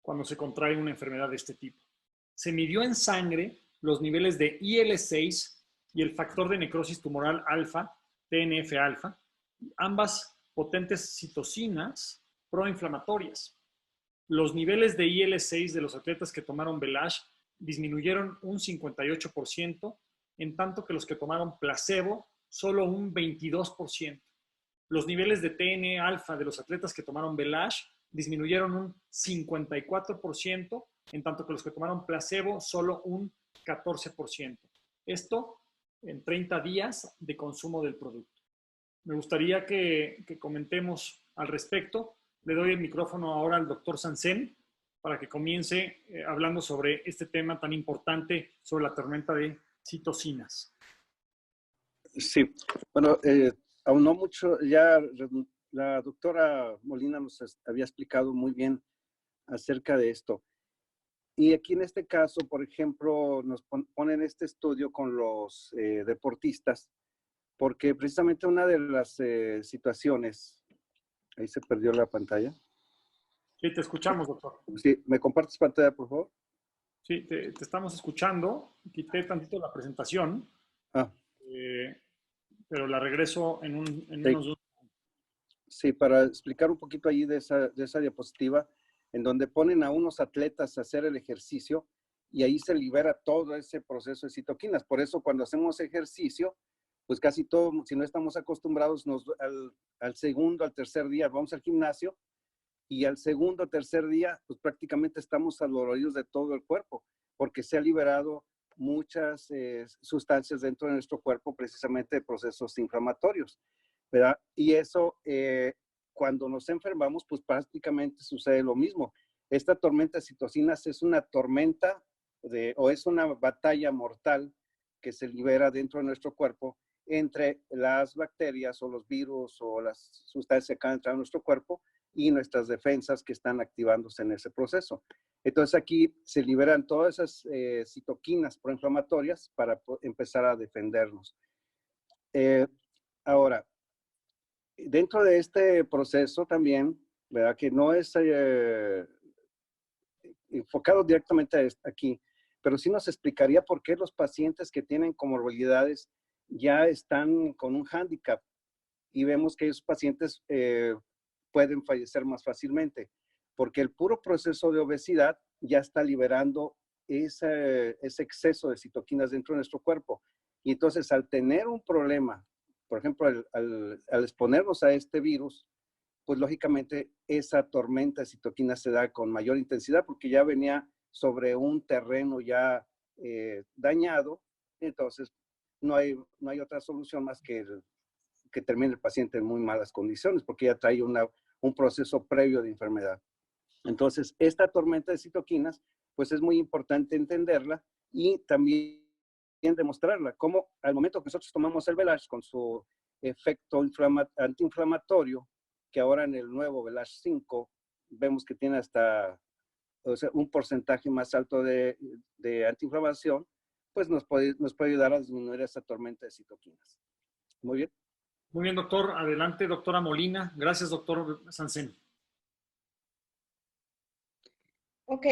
cuando se contrae una enfermedad de este tipo. Se midió en sangre los niveles de IL-6 y el factor de necrosis tumoral alfa, TNF-alfa, ambas potentes citocinas proinflamatorias. Los niveles de IL-6 de los atletas que tomaron Velash disminuyeron un 58%, en tanto que los que tomaron placebo solo un 22%. Los niveles de TNF-alfa de los atletas que tomaron Velash disminuyeron un 54%, en tanto que los que tomaron placebo solo un 14%. Esto en 30 días de consumo del producto. Me gustaría que comentemos al respecto. Le doy el micrófono ahora al doctor Sansen para que comience hablando sobre este tema tan importante sobre la tormenta de citocinas. Sí, bueno, aún no mucho, ya la doctora Molina nos había explicado muy bien acerca de esto. Y aquí en este caso, por ejemplo, nos ponen este estudio con los deportistas, porque precisamente una de las situaciones, ahí se perdió la pantalla. Sí, te escuchamos, doctor. Sí, ¿me compartes pantalla, por favor? Sí, te estamos escuchando. Quité tantito la presentación, pero la regreso en menos de un... Sí, para explicar un poquito ahí de esa diapositiva, en donde ponen a unos atletas a hacer el ejercicio y ahí se libera todo ese proceso de citoquinas. Por eso cuando hacemos ejercicio, pues casi todo, si no estamos acostumbrados, al segundo, al tercer día vamos al gimnasio y al segundo, tercer día, pues prácticamente estamos adoloridos de todo el cuerpo, porque se ha liberado muchas sustancias dentro de nuestro cuerpo, precisamente de procesos inflamatorios, ¿verdad? Y eso, cuando nos enfermamos, pues prácticamente sucede lo mismo. Esta tormenta de citocinas es una tormenta o es una batalla mortal que se libera dentro de nuestro cuerpo entre las bacterias o los virus o las sustancias que acaban de entrar en nuestro cuerpo y nuestras defensas que están activándose en ese proceso. Entonces aquí se liberan todas esas citoquinas proinflamatorias para empezar a defendernos. Ahora, dentro de este proceso también, ¿verdad? Que no es enfocado directamente aquí, pero sí nos explicaría por qué los pacientes que tienen comorbilidades ya están con un hándicap y vemos que esos pacientes pueden fallecer más fácilmente, porque el puro proceso de obesidad ya está liberando ese exceso de citoquinas dentro de nuestro cuerpo. Y entonces, al tener un problema por ejemplo, al exponernos a este virus, pues lógicamente esa tormenta de citoquinas se da con mayor intensidad porque ya venía sobre un terreno ya dañado, entonces no hay otra solución más que que termine el paciente en muy malas condiciones porque ya trae un proceso previo de enfermedad. Entonces, esta tormenta de citoquinas, pues es muy importante entenderla y también demostrarla, como al momento que nosotros tomamos el Velage con su efecto antiinflamatorio, que ahora en el nuevo Velage 5 vemos que tiene hasta un porcentaje más alto de antiinflamación, pues nos puede ayudar a disminuir esa tormenta de citoquinas. Muy bien. Muy bien, doctor. Adelante, doctora Molina. Gracias, doctor Sansen. Ok,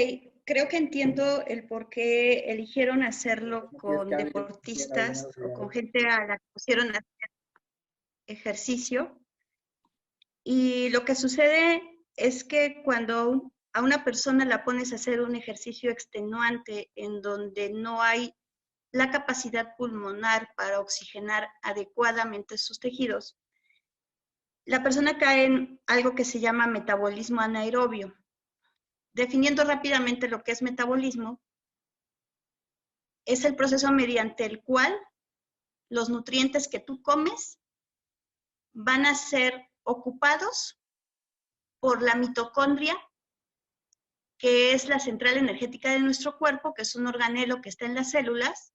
creo que entiendo el por qué eligieron hacerlo con deportistas o con gente a la que pusieron a hacer ejercicio. Y lo que sucede es que cuando a una persona la pones a hacer un ejercicio extenuante en donde no hay la capacidad pulmonar para oxigenar adecuadamente sus tejidos, la persona cae en algo que se llama metabolismo anaerobio. Definiendo rápidamente lo que es metabolismo, es el proceso mediante el cual los nutrientes que tú comes van a ser ocupados por la mitocondria, que es la central energética de nuestro cuerpo, que es un organelo que está en las células,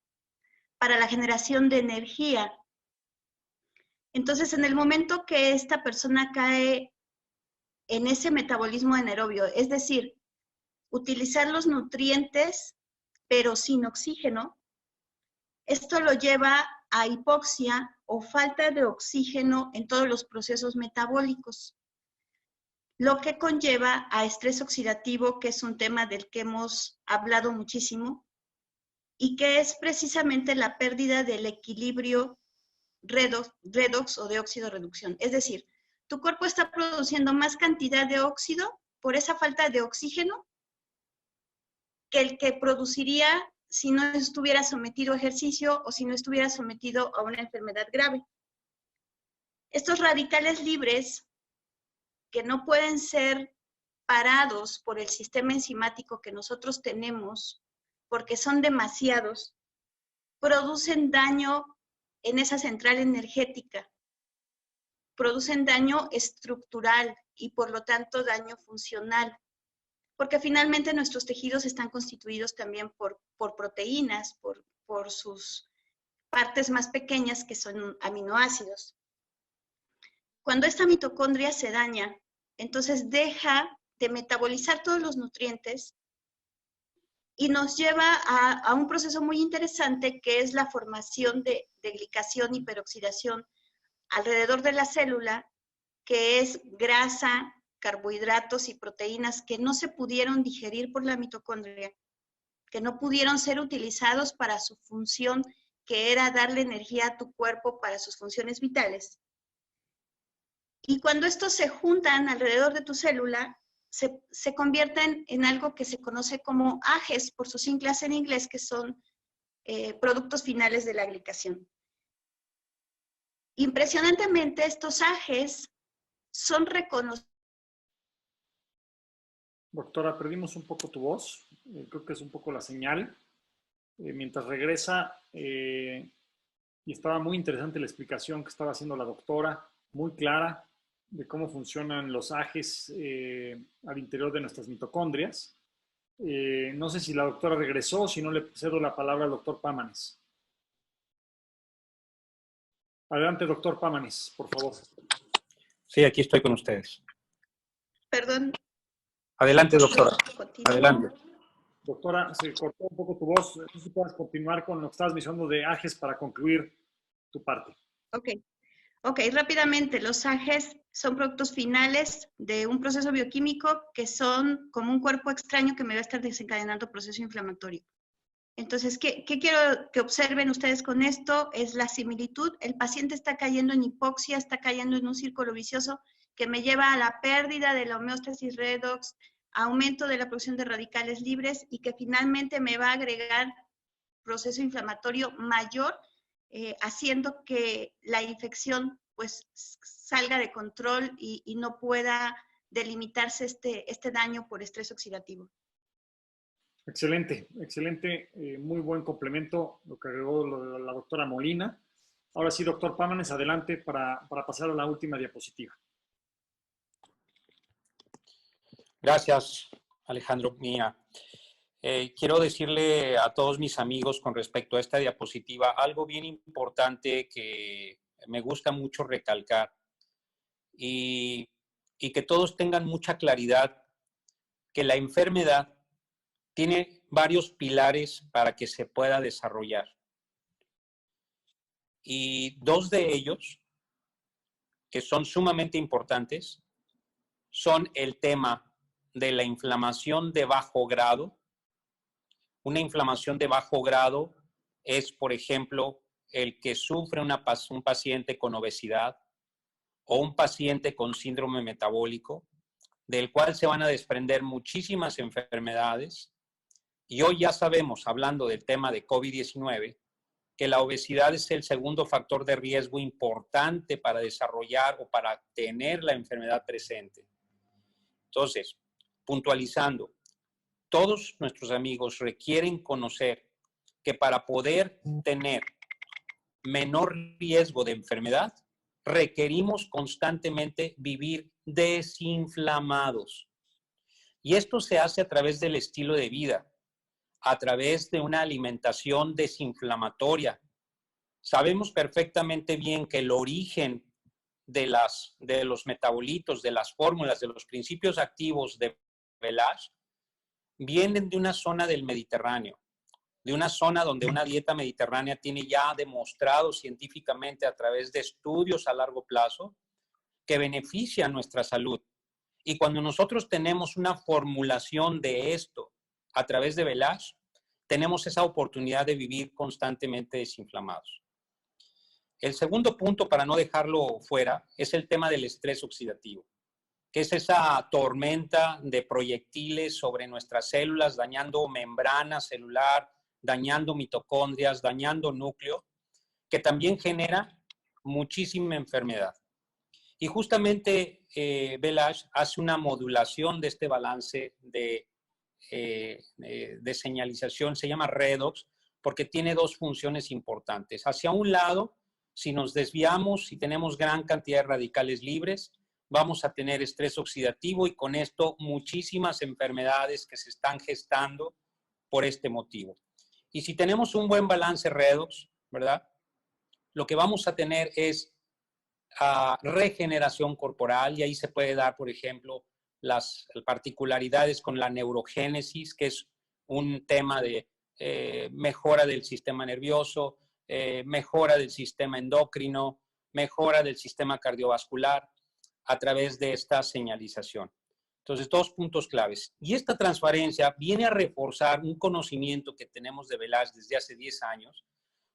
para la generación de energía. Entonces, en el momento que esta persona cae en ese metabolismo anaerobio, es decir, utilizar los nutrientes, pero sin oxígeno, esto lo lleva a hipoxia o falta de oxígeno en todos los procesos metabólicos, lo que conlleva a estrés oxidativo, que es un tema del que hemos hablado muchísimo, y que es precisamente la pérdida del equilibrio redox o de óxido reducción. Es decir, tu cuerpo está produciendo más cantidad de óxido por esa falta de oxígeno que el que produciría si no estuviera sometido a ejercicio o si no estuviera sometido a una enfermedad grave. Estos radicales libres, que no pueden ser parados por el sistema enzimático que nosotros tenemos, porque son demasiados, producen daño en esa central energética, producen daño estructural y por lo tanto daño funcional, porque finalmente nuestros tejidos están constituidos también por proteínas, por sus partes más pequeñas que son aminoácidos. Cuando esta mitocondria se daña, entonces deja de metabolizar todos los nutrientes y nos lleva a un proceso muy interesante que es la formación de glicación y peroxidación alrededor de la célula, que es grasa, carbohidratos y proteínas que no se pudieron digerir por la mitocondria, que no pudieron ser utilizados para su función, que era darle energía a tu cuerpo para sus funciones vitales. Y cuando estos se juntan alrededor de tu célula, se convierten en algo que se conoce como AGEs, por sus siglas en inglés, que son productos finales de la glicación. Impresionantemente, estos AGEs son reconocidos. Doctora, perdimos un poco tu voz. Creo que es un poco la señal. Mientras regresa, y estaba muy interesante la explicación que estaba haciendo la doctora, muy clara, de cómo funcionan los AGEs al interior de nuestras mitocondrias. No sé si la doctora regresó, si no le cedo la palabra al doctor Pámanes. Adelante, doctor Pámanes, por favor. Sí, aquí estoy con ustedes. Perdón. Adelante, doctora. Adelante. Doctora, se cortó un poco tu voz. No sé si puedes continuar con lo que estabas mencionando de AGEs para concluir tu parte. Ok, rápidamente, los AGEs son productos finales de un proceso bioquímico que son como un cuerpo extraño que me va a estar desencadenando proceso inflamatorio. Entonces, ¿qué quiero que observen ustedes con esto? Es la similitud. El paciente está cayendo en hipoxia, está cayendo en un círculo vicioso que me lleva a la pérdida de la homeostasis redox, aumento de la producción de radicales libres y que finalmente me va a agregar proceso inflamatorio mayor haciendo que la infección pues salga de control y no pueda delimitarse este daño por estrés oxidativo. Excelente, excelente, muy buen complemento lo que agregó la doctora Molina. Ahora sí, doctor Pámanes, adelante para pasar a la última diapositiva. Gracias, Alejandro. Mira, quiero decirle a todos mis amigos con respecto a esta diapositiva algo bien importante que me gusta mucho recalcar y que todos tengan mucha claridad que la enfermedad tiene varios pilares para que se pueda desarrollar. Y dos de ellos, que son sumamente importantes, son el tema de la inflamación de bajo grado. Una inflamación de bajo grado es, por ejemplo, el que sufre un paciente con obesidad o un paciente con síndrome metabólico, del cual se van a desprender muchísimas enfermedades. Y hoy ya sabemos, hablando del tema de COVID-19, que la obesidad es el segundo factor de riesgo importante para desarrollar o para tener la enfermedad presente. Entonces, puntualizando, todos nuestros amigos requieren conocer que para poder tener menor riesgo de enfermedad, requerimos constantemente vivir desinflamados. Y esto se hace a través del estilo de vida, a través de una alimentación desinflamatoria. Sabemos perfectamente bien que el origen de los metabolitos, de las fórmulas, de los principios activos de Velage, vienen de una zona del Mediterráneo, de una zona donde una dieta mediterránea tiene ya demostrado científicamente a través de estudios a largo plazo que beneficia nuestra salud. Y cuando nosotros tenemos una formulación de esto a través de Velage, tenemos esa oportunidad de vivir constantemente desinflamados. El segundo punto, para no dejarlo fuera, es el tema del estrés oxidativo, que es esa tormenta de proyectiles sobre nuestras células, dañando membrana celular, dañando mitocondrias, dañando núcleo, que también genera muchísima enfermedad. Y justamente Velage hace una modulación de este balance de señalización, se llama redox, porque tiene dos funciones importantes. Hacia un lado, si nos desviamos, si tenemos gran cantidad de radicales libres, vamos a tener estrés oxidativo y con esto muchísimas enfermedades que se están gestando por este motivo. Y si tenemos un buen balance redox, ¿verdad? Lo que vamos a tener es regeneración corporal y ahí se puede dar, por ejemplo, las particularidades con la neurogénesis, que es un tema de mejora del sistema nervioso, mejora del sistema endocrino, mejora del sistema cardiovascular a través de esta señalización. Entonces, dos puntos claves. Y esta transferencia viene a reforzar un conocimiento que tenemos de Velage desde hace 10 años,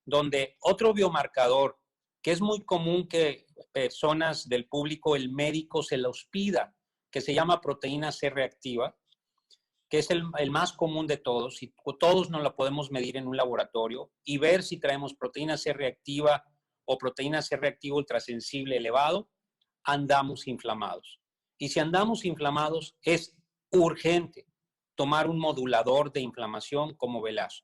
donde otro biomarcador que es muy común que personas del público, el médico se los pida, que se llama proteína C reactiva, que es el más común de todos, y todos nos la podemos medir en un laboratorio y ver si traemos proteína C reactiva o proteína C reactiva ultrasensible elevado, andamos inflamados. Y si andamos inflamados, es urgente tomar un modulador de inflamación como Velage.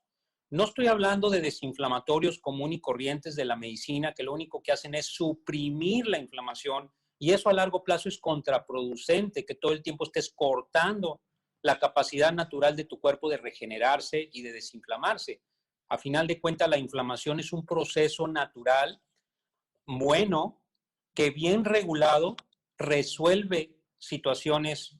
No estoy hablando de desinflamatorios comunes y corrientes de la medicina que lo único que hacen es suprimir la inflamación y eso a largo plazo es contraproducente, que todo el tiempo estés cortando la capacidad natural de tu cuerpo de regenerarse y de desinflamarse. A final de cuentas, la inflamación es un proceso natural bueno que bien regulado resuelve situaciones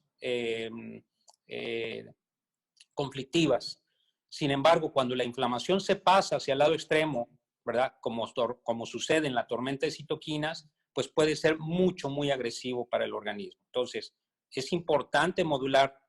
conflictivas. Sin embargo, cuando la inflamación se pasa hacia el lado extremo, ¿verdad? Como sucede en la tormenta de citoquinas, pues puede ser muy agresivo para el organismo. Entonces, es importante modular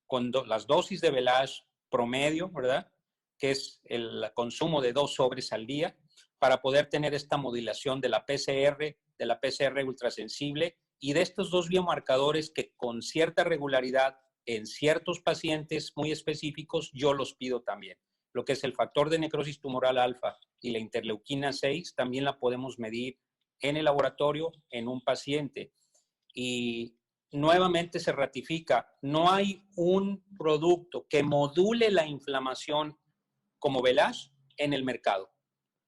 con las dosis de Velage promedio, ¿verdad? Que es el consumo de 2 sobres al día, para poder tener esta modulación de la PCR ultrasensible y de estos dos biomarcadores que con cierta regularidad en ciertos pacientes muy específicos yo los pido también. lo que es el factor de necrosis tumoral alfa y la interleuquina 6, también la podemos medir en el laboratorio en un paciente. Y nuevamente se ratifica, no hay un producto que module la inflamación como Velash en el mercado.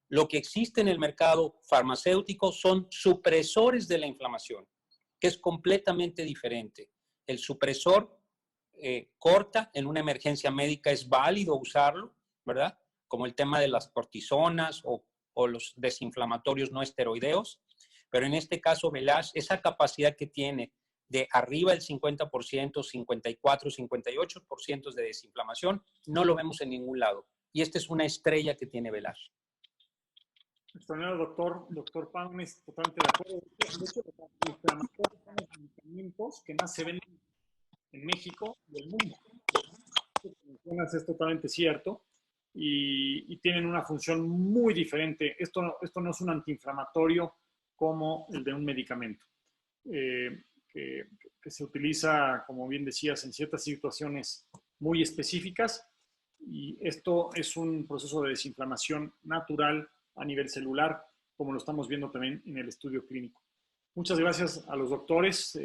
Lo que existe en el mercado farmacéutico son supresores de la inflamación, que es completamente diferente. El supresor corta en una emergencia médica, es válido usarlo, ¿verdad? Como el tema de las cortisonas o los desinflamatorios no esteroideos, pero en este caso Velash, esa capacidad que tiene de arriba del 50%, 54, 58% de desinflamación, no lo vemos en ningún lado. Y esta es una estrella que tiene Velash. Extraordinario, doctor Paunes, totalmente de acuerdo. De hecho, los inflamatorios son los medicamentos que más se venden en México y el mundo. Lo que mencionas es totalmente cierto y tienen una función muy diferente. Esto no es un antiinflamatorio como el de un medicamento, que se utiliza, como bien decías, en ciertas situaciones muy específicas, y esto es un proceso de desinflamación natural a nivel celular, como lo estamos viendo también en el estudio clínico. Muchas gracias a los doctores,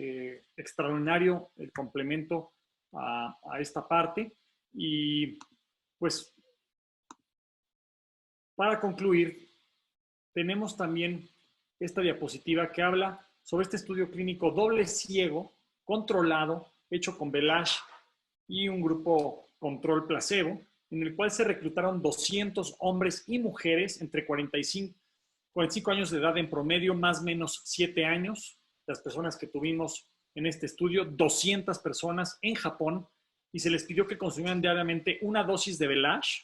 extraordinario el complemento a esta parte. Y pues, para concluir, tenemos también esta diapositiva que habla sobre este estudio clínico doble ciego, controlado, hecho con Velash y un grupo control placebo, en el cual se reclutaron 200 hombres y mujeres entre 45 años de edad en promedio, más o menos 7 años. Las personas que tuvimos en este estudio, 200 personas en Japón, y se les pidió que consumieran diariamente una dosis de Velash,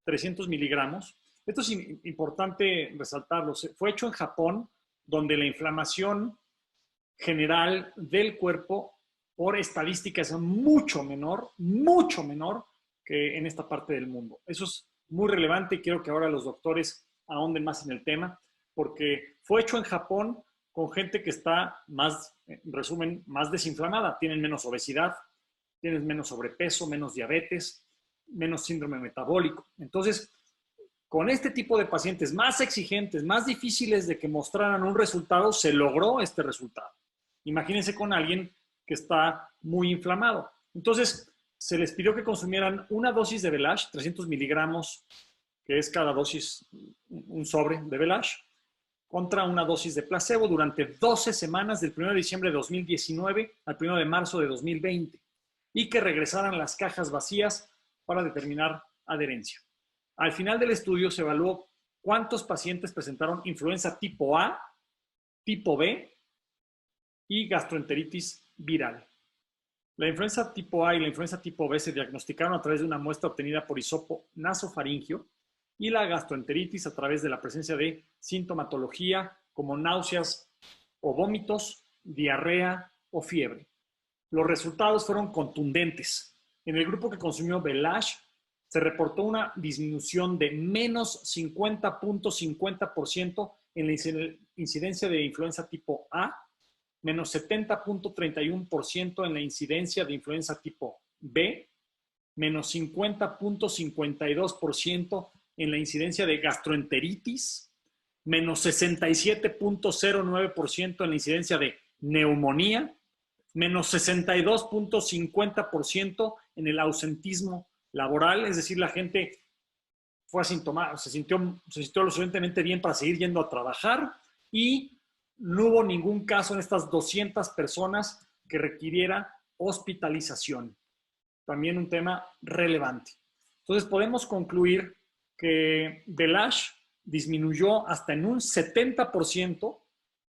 300 miligramos. Esto es importante resaltarlo. Fue hecho en Japón, donde la inflamación general del cuerpo, por estadística, es mucho menor que en esta parte del mundo. Eso es muy relevante y quiero que ahora los doctores ahonden más en el tema, porque fue hecho en Japón con gente que está más, en resumen, más desinflamada. Tienen menos obesidad, tienen menos sobrepeso, menos diabetes, menos síndrome metabólico. Entonces, con este tipo de pacientes más exigentes, más difíciles de que mostraran un resultado, se logró este resultado. Imagínense con alguien que está muy inflamado. Entonces, se les pidió que consumieran una dosis de Velash, 300 miligramos, que es cada dosis un sobre de Velash, contra una dosis de placebo durante 12 semanas, del 1 de diciembre de 2019 al 1 de marzo de 2020, y que regresaran las cajas vacías para determinar adherencia. Al final del estudio se evaluó cuántos pacientes presentaron influenza tipo A, tipo B y gastroenteritis viral. La influenza tipo A y la influenza tipo B se diagnosticaron a través de una muestra obtenida por hisopo nasofaringio, y la gastroenteritis a través de la presencia de sintomatología como náuseas o vómitos, diarrea o fiebre. Los resultados fueron contundentes. En el grupo que consumió Velash se reportó una disminución de menos 50.50% en la incidencia de influenza tipo A, menos 70.31% en la incidencia de influenza tipo B, menos 50.52% en la incidencia de gastroenteritis, menos 67.09% en la incidencia de neumonía, menos 62.50% en el ausentismo laboral, es decir, la gente fue asintomática, se sintió lo suficientemente bien para seguir yendo a trabajar, y no hubo ningún caso en estas 200 personas que requiriera hospitalización. También un tema relevante. Entonces podemos concluir que Velash disminuyó hasta en un 70%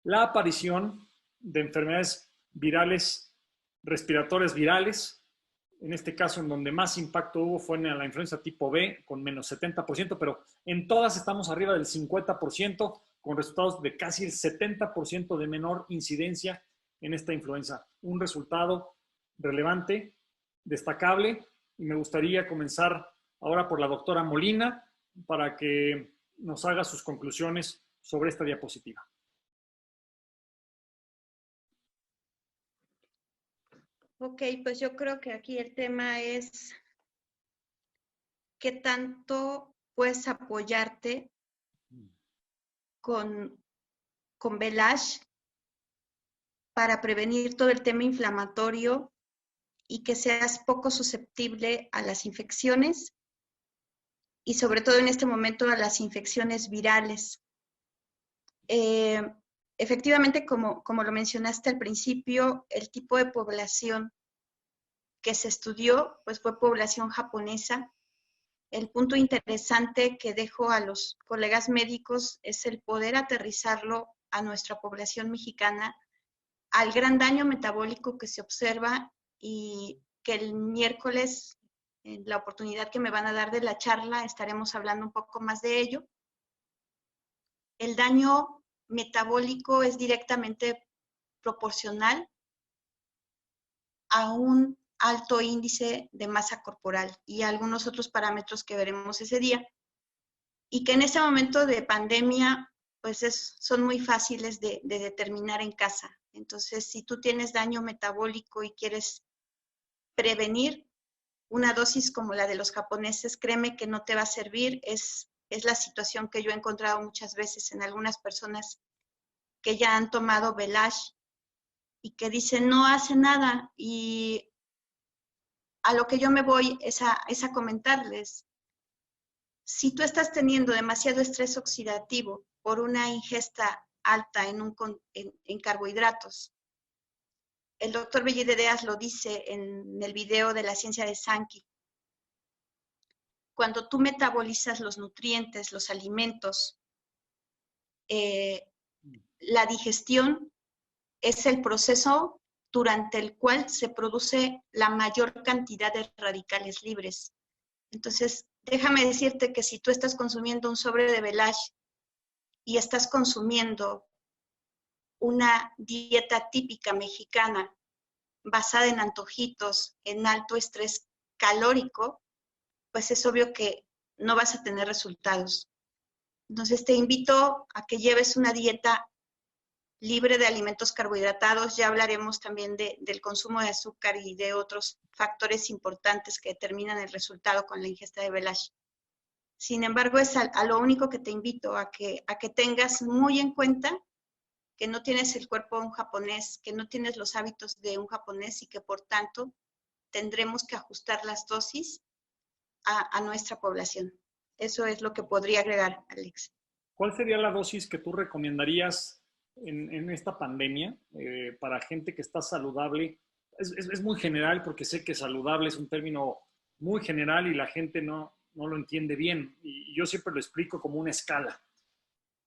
la aparición de enfermedades virales, respiratorias virales. En este caso, en donde más impacto hubo fue en la influenza tipo B, con menos 70%, pero en todas estamos arriba del 50%, con resultados de casi el 70% de menor incidencia en esta influenza. Un resultado relevante, destacable, y me gustaría comenzar ahora por la doctora Molina para que nos haga sus conclusiones sobre esta diapositiva. Ok, pues yo creo que aquí el tema es qué tanto puedes apoyarte con Velash para prevenir todo el tema inflamatorio y que seas poco susceptible a las infecciones y sobre todo en este momento a las infecciones virales. Efectivamente, como lo mencionaste al principio, el tipo de población que se estudió pues fue población japonesa. El punto interesante que dejo a los colegas médicos es el poder aterrizarlo a nuestra población mexicana, al gran daño metabólico que se observa y que el miércoles, en la oportunidad que me van a dar de la charla, estaremos hablando un poco más de ello. El daño metabólico es directamente proporcional a un alto índice de masa corporal y a algunos otros parámetros que veremos ese día. Y que en este momento de pandemia, pues son muy fáciles de determinar en casa. Entonces, si tú tienes daño metabólico y quieres prevenir, una dosis como la de los japoneses, créeme que no te va a servir. Es la situación que yo he encontrado muchas veces en algunas personas que ya han tomado Velash y que dicen no hace nada. Y a lo que yo me voy es a comentarles, si tú estás teniendo demasiado estrés oxidativo por una ingesta alta en carbohidratos, el doctor Bellidereas lo dice en el video de la ciencia de Sankey, cuando tú metabolizas los nutrientes, los alimentos, la digestión es el proceso durante el cual se produce la mayor cantidad de radicales libres. Entonces, déjame decirte que si tú estás consumiendo un sobre de Velash y estás consumiendo una dieta típica mexicana basada en antojitos, en alto estrés calórico, pues es obvio que no vas a tener resultados. Entonces te invito a que lleves una dieta libre de alimentos carbohidratados. Ya hablaremos también del consumo de azúcar y de otros factores importantes que determinan el resultado con la ingesta de Velash. Sin embargo, es a lo único que te invito, a que tengas muy en cuenta que no tienes el cuerpo de un japonés, que no tienes los hábitos de un japonés y que por tanto tendremos que ajustar las dosis a nuestra población. Eso es lo que podría agregar, Alex. ¿Cuál sería la dosis que tú recomendarías en esta pandemia para gente que está saludable? Es muy general porque sé que saludable es un término muy general y la gente no lo entiende bien. Y yo siempre lo explico como una escala.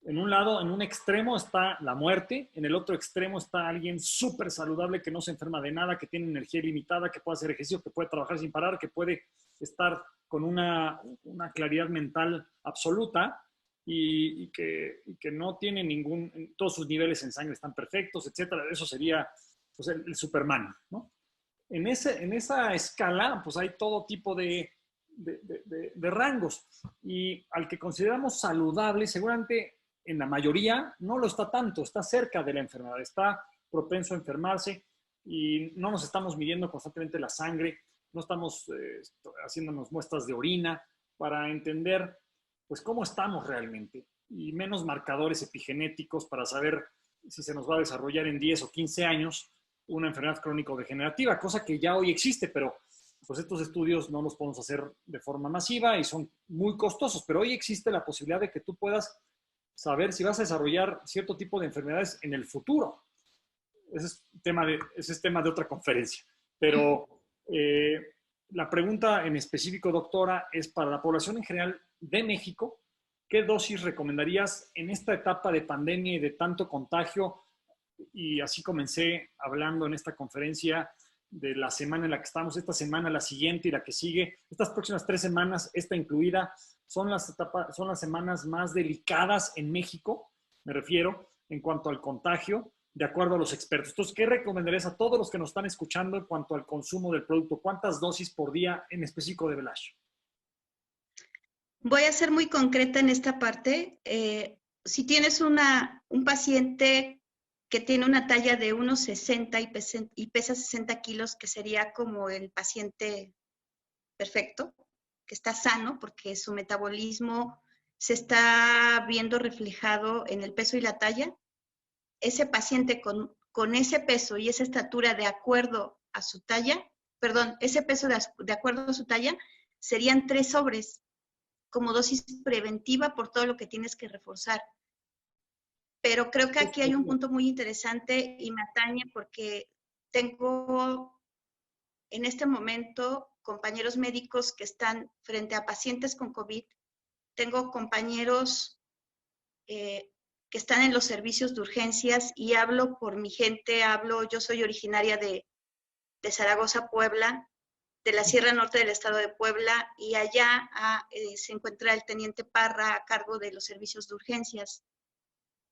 En un lado, en un extremo está la muerte, en el otro extremo está alguien súper saludable que no se enferma de nada, que tiene energía ilimitada, que puede hacer ejercicio, que puede trabajar sin parar, que puede estar con una claridad mental absoluta y que no tiene todos sus niveles en sangre están perfectos, etcétera. Eso sería pues, el Superman, ¿no? En esa escala, pues hay todo tipo de rangos. Y al que consideramos saludable, seguramente en la mayoría no lo está tanto, está cerca de la enfermedad, está propenso a enfermarse y no nos estamos midiendo constantemente la sangre, no estamos haciéndonos muestras de orina para entender pues cómo estamos realmente y menos marcadores epigenéticos para saber si se nos va a desarrollar en 10 o 15 años una enfermedad crónico-degenerativa, cosa que ya hoy existe, pero pues estos estudios no los podemos hacer de forma masiva y son muy costosos, pero hoy existe la posibilidad de que tú puedas saber si vas a desarrollar cierto tipo de enfermedades en el futuro. Ese es tema de otra conferencia. Pero la pregunta en específico, doctora, es para la población en general de México, ¿qué dosis recomendarías en esta etapa de pandemia y de tanto contagio? Y así comencé hablando en esta conferencia de la semana en la que estamos, esta semana, la siguiente y la que sigue, estas próximas 3 semanas, esta incluida, son las semanas más delicadas en México, me refiero, en cuanto al contagio, de acuerdo a los expertos. Entonces, ¿qué recomendarías a todos los que nos están escuchando en cuanto al consumo del producto? ¿Cuántas dosis por día en específico de Velash? Voy a ser muy concreta en esta parte. Si tienes un paciente que tiene una talla de 1,60 y pesa 60 kilos, que sería como el paciente perfecto, que está sano, porque su metabolismo se está viendo reflejado en el peso y la talla. Ese paciente con ese peso y esa estatura de acuerdo a su talla, perdón, ese peso de acuerdo a su talla, serían 3 sobres como dosis preventiva por todo lo que tienes que reforzar. Pero creo que aquí hay un punto muy interesante y me atañe porque tengo en este momento compañeros médicos que están frente a pacientes con COVID. Tengo compañeros que están en los servicios de urgencias y hablo por mi gente, yo soy originaria de Zaragoza, Puebla, de la Sierra Norte del estado de Puebla, y allá se encuentra el teniente Parra a cargo de los servicios de urgencias.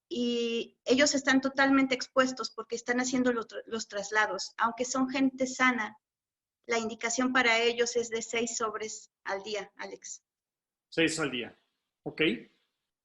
Y ellos están totalmente expuestos porque están haciendo los traslados. Aunque son gente sana, la indicación para ellos es de 6 sobres al día, Alex. 6 al día. Ok.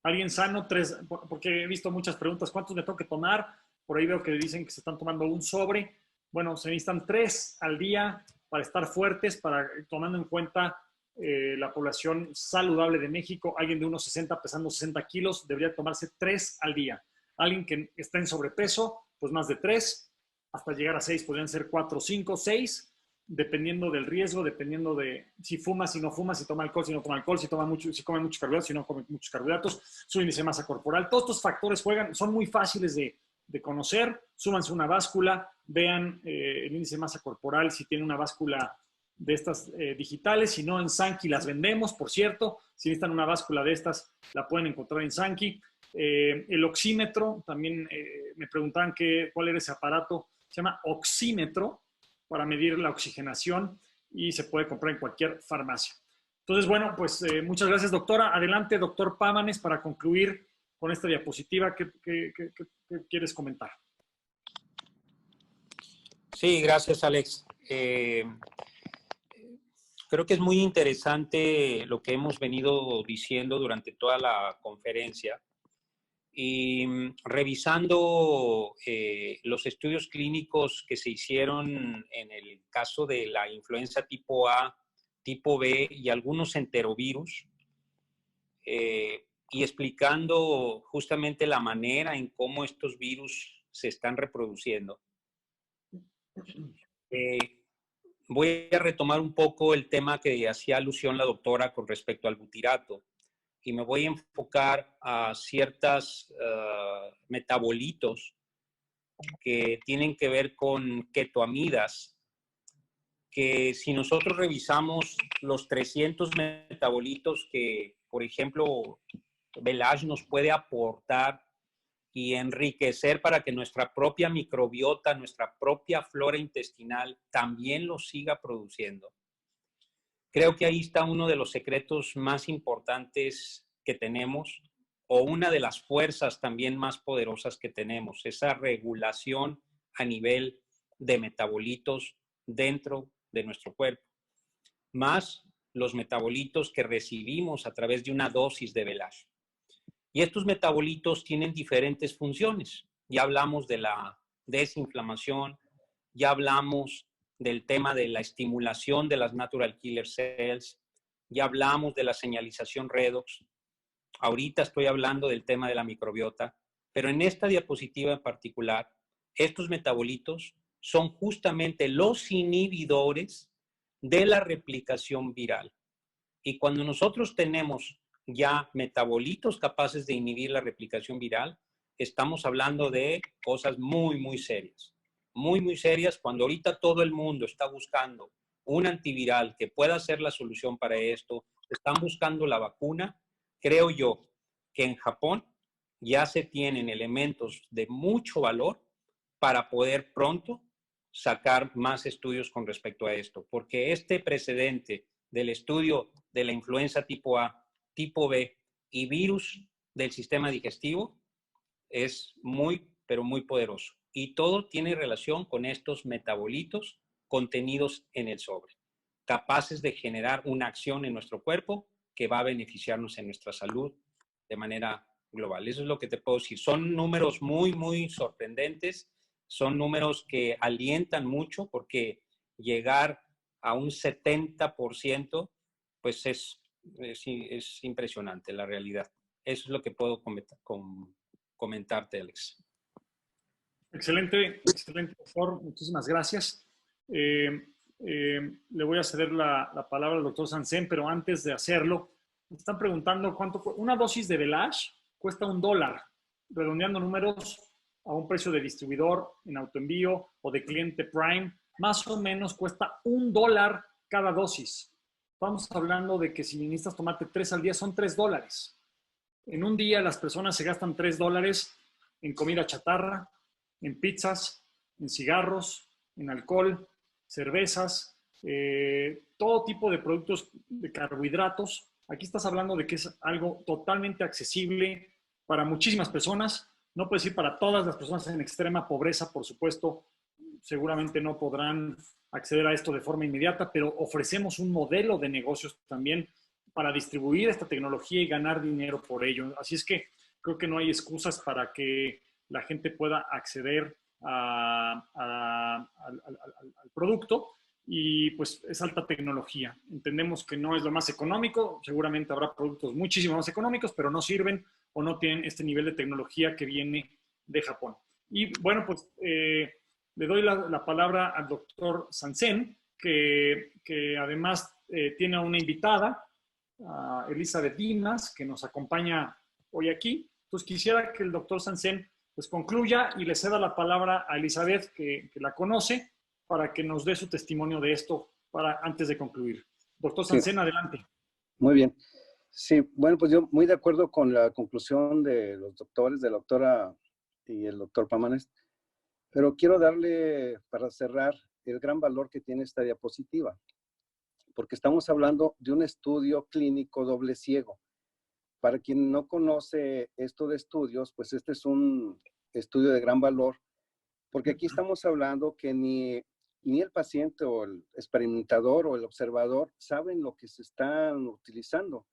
¿Alguien sano? 3, porque he visto muchas preguntas. ¿Cuántos me tengo que tomar? Por ahí veo que dicen que se están tomando un sobre. Bueno, se necesitan 3 al día para estar fuertes, tomando en cuenta la población saludable de México. Alguien de 1,60 pesando 60 kilos debería tomarse 3 al día. Alguien que está en sobrepeso, pues más de 3, hasta llegar a 6, podrían ser 4, 5, 6, dependiendo del riesgo, dependiendo de si fuma, si no fuma, si toma alcohol, si no toma alcohol, si come muchos carbohidratos, si no come muchos carbohidratos, su índice de masa corporal. Todos estos factores juegan, son muy fáciles de conocer. Súbanse una báscula, vean el índice de masa corporal, si tiene una báscula de estas digitales. Si no, en Sankey las vendemos, por cierto. Si necesitan una báscula de estas, la pueden encontrar en Sankey. El oxímetro, también me preguntaban cuál era ese aparato. Se llama oxímetro, para medir la oxigenación, y se puede comprar en cualquier farmacia. Entonces, bueno, pues muchas gracias, doctora. Adelante, doctor Pámanes, para concluir con esta diapositiva. ¿Qué quieres comentar? Sí, gracias, Alex. Creo que es muy interesante lo que hemos venido diciendo durante toda la conferencia. Y revisando los estudios clínicos que se hicieron en el caso de la influenza tipo A, tipo B y algunos enterovirus, y explicando justamente la manera en cómo estos virus se están reproduciendo. Voy a retomar un poco el tema que hacía alusión la doctora con respecto al butirato, y me voy a enfocar a ciertos metabolitos que tienen que ver con ketoamidas, que si nosotros revisamos los 300 metabolitos que, por ejemplo, Velage nos puede aportar y enriquecer para que nuestra propia microbiota, nuestra propia flora intestinal también lo siga produciendo. Creo que ahí está uno de los secretos más importantes que tenemos, o una de las fuerzas también más poderosas que tenemos, esa regulación a nivel de metabolitos dentro de nuestro cuerpo, más los metabolitos que recibimos a través de una dosis de Velage. Y estos metabolitos tienen diferentes funciones. Ya hablamos de la desinflamación, ya hablamos del tema de la estimulación de las natural killer cells, ya hablamos de la señalización redox, ahorita estoy hablando del tema de la microbiota, pero en esta diapositiva en particular, estos metabolitos son justamente los inhibidores de la replicación viral. Y cuando nosotros tenemos ya metabolitos capaces de inhibir la replicación viral, estamos hablando de cosas muy, muy serias. Muy, muy serias, cuando ahorita todo el mundo está buscando un antiviral que pueda ser la solución para esto, están buscando la vacuna. Creo yo que en Japón ya se tienen elementos de mucho valor para poder pronto sacar más estudios con respecto a esto, porque este precedente del estudio de la influenza tipo A, tipo B y virus del sistema digestivo es muy, pero muy poderoso. Y todo tiene relación con estos metabolitos contenidos en el sobre, capaces de generar una acción en nuestro cuerpo que va a beneficiarnos en nuestra salud de manera global. Eso es lo que te puedo decir. Son números muy, muy sorprendentes. Son números que alientan mucho, porque llegar a un 70% pues es impresionante la realidad. Eso es lo que puedo comentarte, Alex. Excelente, excelente, doctor. Muchísimas gracias. Le voy a ceder la palabra al doctor Sanzen, pero antes de hacerlo, me están preguntando cuánto una dosis de Velash cuesta $1, redondeando números a un precio de distribuidor en autoenvío o de cliente Prime, más o menos cuesta $1 cada dosis. Estamos hablando de que si necesitas tomarte 3 al día son $3. En un día las personas se gastan $3 en comida chatarra, en pizzas, en cigarros, en alcohol, cervezas, todo tipo de productos de carbohidratos. Aquí estás hablando de que es algo totalmente accesible para muchísimas personas. No puedes ir para todas las personas en extrema pobreza, por supuesto. Seguramente no podrán acceder a esto de forma inmediata, pero ofrecemos un modelo de negocios también para distribuir esta tecnología y ganar dinero por ello. Así es que creo que no hay excusas para que la gente pueda acceder al producto y pues es alta tecnología. Entendemos que no es lo más económico, seguramente habrá productos muchísimo más económicos, pero no sirven o no tienen este nivel de tecnología que viene de Japón. Y bueno, pues le doy la palabra al doctor Sanzen, que además tiene una invitada, Elizabeth Dimas, que nos acompaña hoy aquí. Entonces quisiera que el doctor Sanzen pues concluya y le ceda la palabra a Elizabeth, que la conoce, para que nos dé su testimonio de esto antes de concluir. Doctor Sanzen, sí. Adelante. Muy bien. Sí, bueno, pues yo muy de acuerdo con la conclusión de los doctores, de la doctora y el doctor Pamanes, pero quiero darle, para cerrar, el gran valor que tiene esta diapositiva, porque estamos hablando de un estudio clínico doble ciego. Para quien no conoce esto de estudios, pues este es un estudio de gran valor, porque aquí estamos hablando que ni el paciente o el experimentador o el observador saben lo que se están utilizando.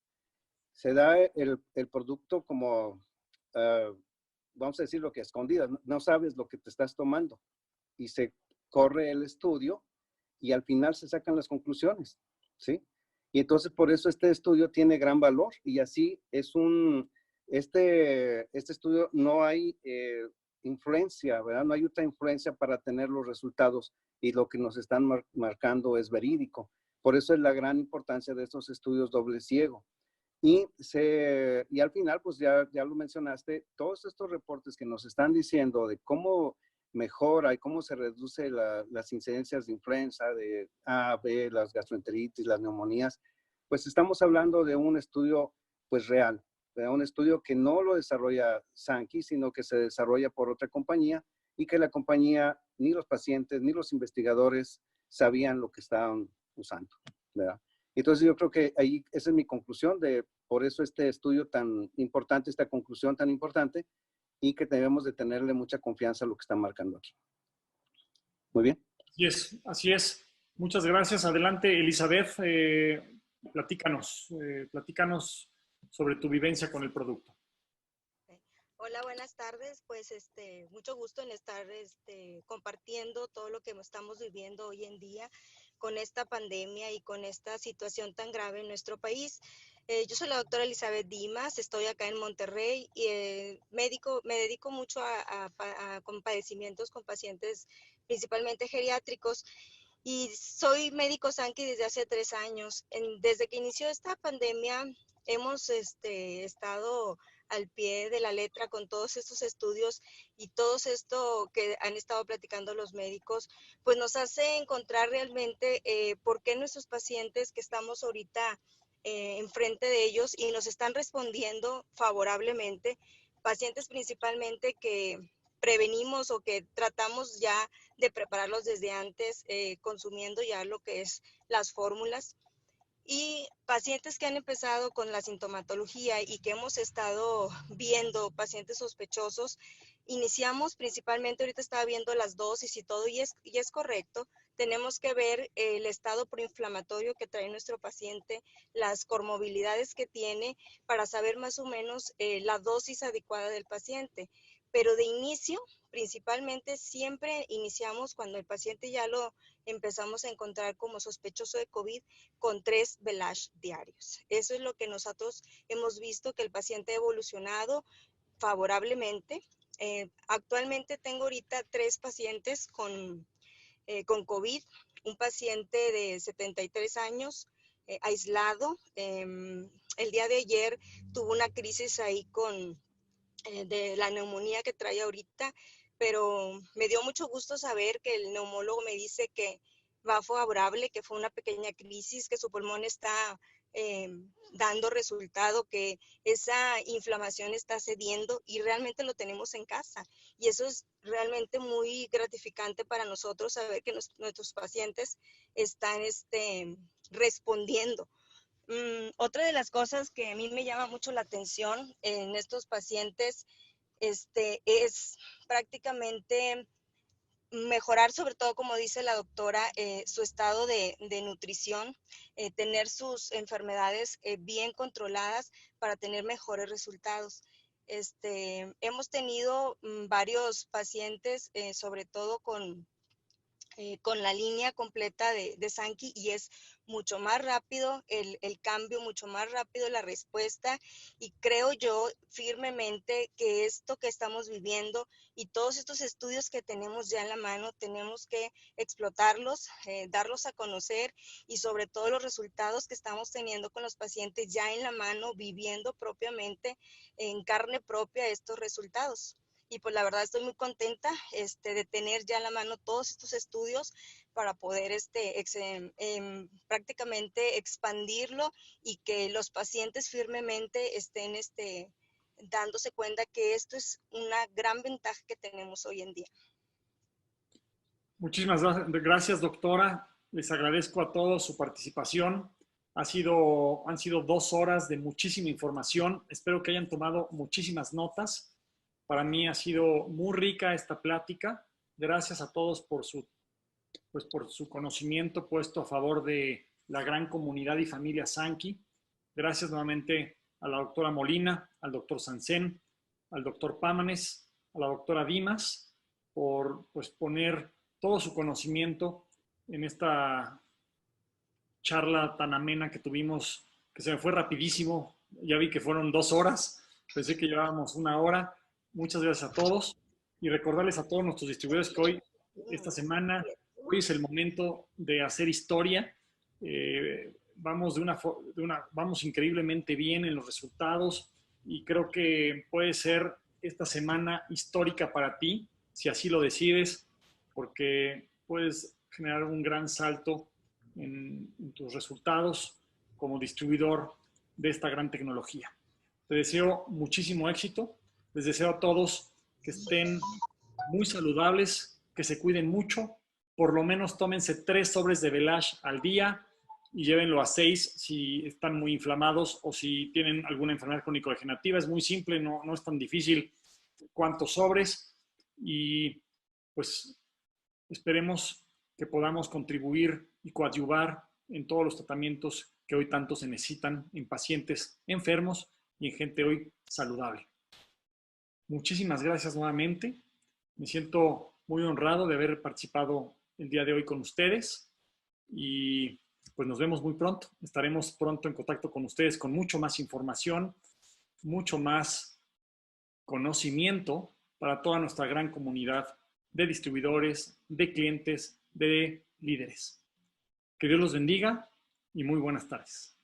Se da el producto como, vamos a decir, lo que escondidas, no sabes lo que te estás tomando. Y se corre el estudio y al final se sacan las conclusiones, ¿sí? Y entonces por eso este estudio tiene gran valor y así es este estudio no hay influencia, ¿verdad? No hay otra influencia para tener los resultados y lo que nos están marcando es verídico. Por eso es la gran importancia de estos estudios doble ciego. Y al final, pues ya lo mencionaste, todos estos reportes que nos están diciendo de cómo mejora y cómo se reduce las incidencias de influenza, de A, B, las gastroenteritis, las neumonías, pues estamos hablando de un estudio pues real, de un estudio que no lo desarrolla Sankey, sino que se desarrolla por otra compañía y que la compañía, ni los pacientes, ni los investigadores sabían lo que estaban usando, ¿verdad? Entonces yo creo que ahí esa es mi conclusión por eso este estudio tan importante, esta conclusión tan importante, y que debemos de tenerle mucha confianza a lo que está marcando aquí. Muy bien. Así es, así es. Muchas gracias. Adelante, Elizabeth. Platícanos sobre tu vivencia con el producto. Hola, buenas tardes. Pues mucho gusto en estar compartiendo todo lo que estamos viviendo hoy en día con esta pandemia y con esta situación tan grave en nuestro país. Yo soy la doctora Elizabeth Dimas, estoy acá en Monterrey y me dedico mucho a padecimientos con pacientes principalmente geriátricos y soy médico Sankey desde hace 3 años. Desde que inició esta pandemia hemos estado al pie de la letra con todos estos estudios y todo esto que han estado platicando los médicos, pues nos hace encontrar realmente por qué nuestros pacientes que estamos ahorita enfrente de ellos y nos están respondiendo favorablemente, pacientes principalmente que prevenimos o que tratamos ya de prepararlos desde antes, consumiendo ya lo que es las fórmulas. Y pacientes que han empezado con la sintomatología y que hemos estado viendo, pacientes sospechosos, iniciamos principalmente, ahorita estaba viendo las dosis y todo, y es correcto, tenemos que ver el estado proinflamatorio que trae nuestro paciente, las comorbilidades que tiene, para saber más o menos la dosis adecuada del paciente. Pero de inicio, principalmente siempre iniciamos cuando el paciente ya lo empezamos a encontrar como sospechoso de COVID con 3 velash diarios. Eso es lo que nosotros hemos visto, que el paciente ha evolucionado favorablemente. Actualmente tengo ahorita 3 pacientes con COVID, un paciente de 73 años, aislado. El día de ayer tuvo una crisis ahí de la neumonía que trae ahorita, pero me dio mucho gusto saber que el neumólogo me dice que va favorable, que fue una pequeña crisis, que su pulmón está dando resultado, que esa inflamación está cediendo y realmente lo tenemos en casa. Y eso es realmente muy gratificante para nosotros, saber que nuestros pacientes están respondiendo. Otra de las cosas que a mí me llama mucho la atención en estos pacientes es prácticamente mejorar, sobre todo, como dice la doctora, su estado de nutrición, tener sus enfermedades bien controladas para tener mejores resultados. Hemos tenido varios pacientes, sobre todo con la línea completa de Sankey, y es mucho más rápido el cambio, mucho más rápido la respuesta, y creo yo firmemente que esto que estamos viviendo y todos estos estudios que tenemos ya en la mano, tenemos que explotarlos, darlos a conocer, y sobre todo los resultados que estamos teniendo con los pacientes ya en la mano, viviendo propiamente en carne propia estos resultados. Y pues la verdad estoy muy contenta de tener ya a la mano todos estos estudios para poder prácticamente expandirlo, y que los pacientes firmemente estén dándose cuenta que esto es una gran ventaja que tenemos hoy en día. Muchísimas gracias, doctora. Les agradezco a todos su participación. Han sido 2 horas de muchísima información. Espero que hayan tomado muchísimas notas. Para mí ha sido muy rica esta plática. Gracias a todos por su conocimiento puesto a favor de la gran comunidad y familia Sankey. Gracias nuevamente a la doctora Molina, al doctor Sansen, al doctor Pámanes, a la doctora Dimas, por poner todo su conocimiento en esta charla tan amena que tuvimos, que se me fue rapidísimo. Ya vi que fueron 2 horas, pensé que llevábamos 1 hora. Muchas gracias a todos, y recordarles a todos nuestros distribuidores que esta semana, hoy es el momento de hacer historia. Vamos increíblemente bien en los resultados, y creo que puede ser esta semana histórica para ti, si así lo decides, porque puedes generar un gran salto en tus resultados como distribuidor de esta gran tecnología. Te deseo muchísimo éxito. Les deseo a todos que estén muy saludables, que se cuiden mucho. Por lo menos tómense 3 sobres de Velash al día y llévenlo a 6 si están muy inflamados o si tienen alguna enfermedad crónico-degenerativa. Es muy simple, no es tan difícil cuántos sobres, y pues esperemos que podamos contribuir y coadyuvar en todos los tratamientos que hoy tanto se necesitan en pacientes enfermos y en gente hoy saludable. Muchísimas gracias nuevamente. Me siento muy honrado de haber participado el día de hoy con ustedes, y pues nos vemos muy pronto. Estaremos pronto en contacto con ustedes con mucho más información, mucho más conocimiento para toda nuestra gran comunidad de distribuidores, de clientes, de líderes. Que Dios los bendiga y muy buenas tardes.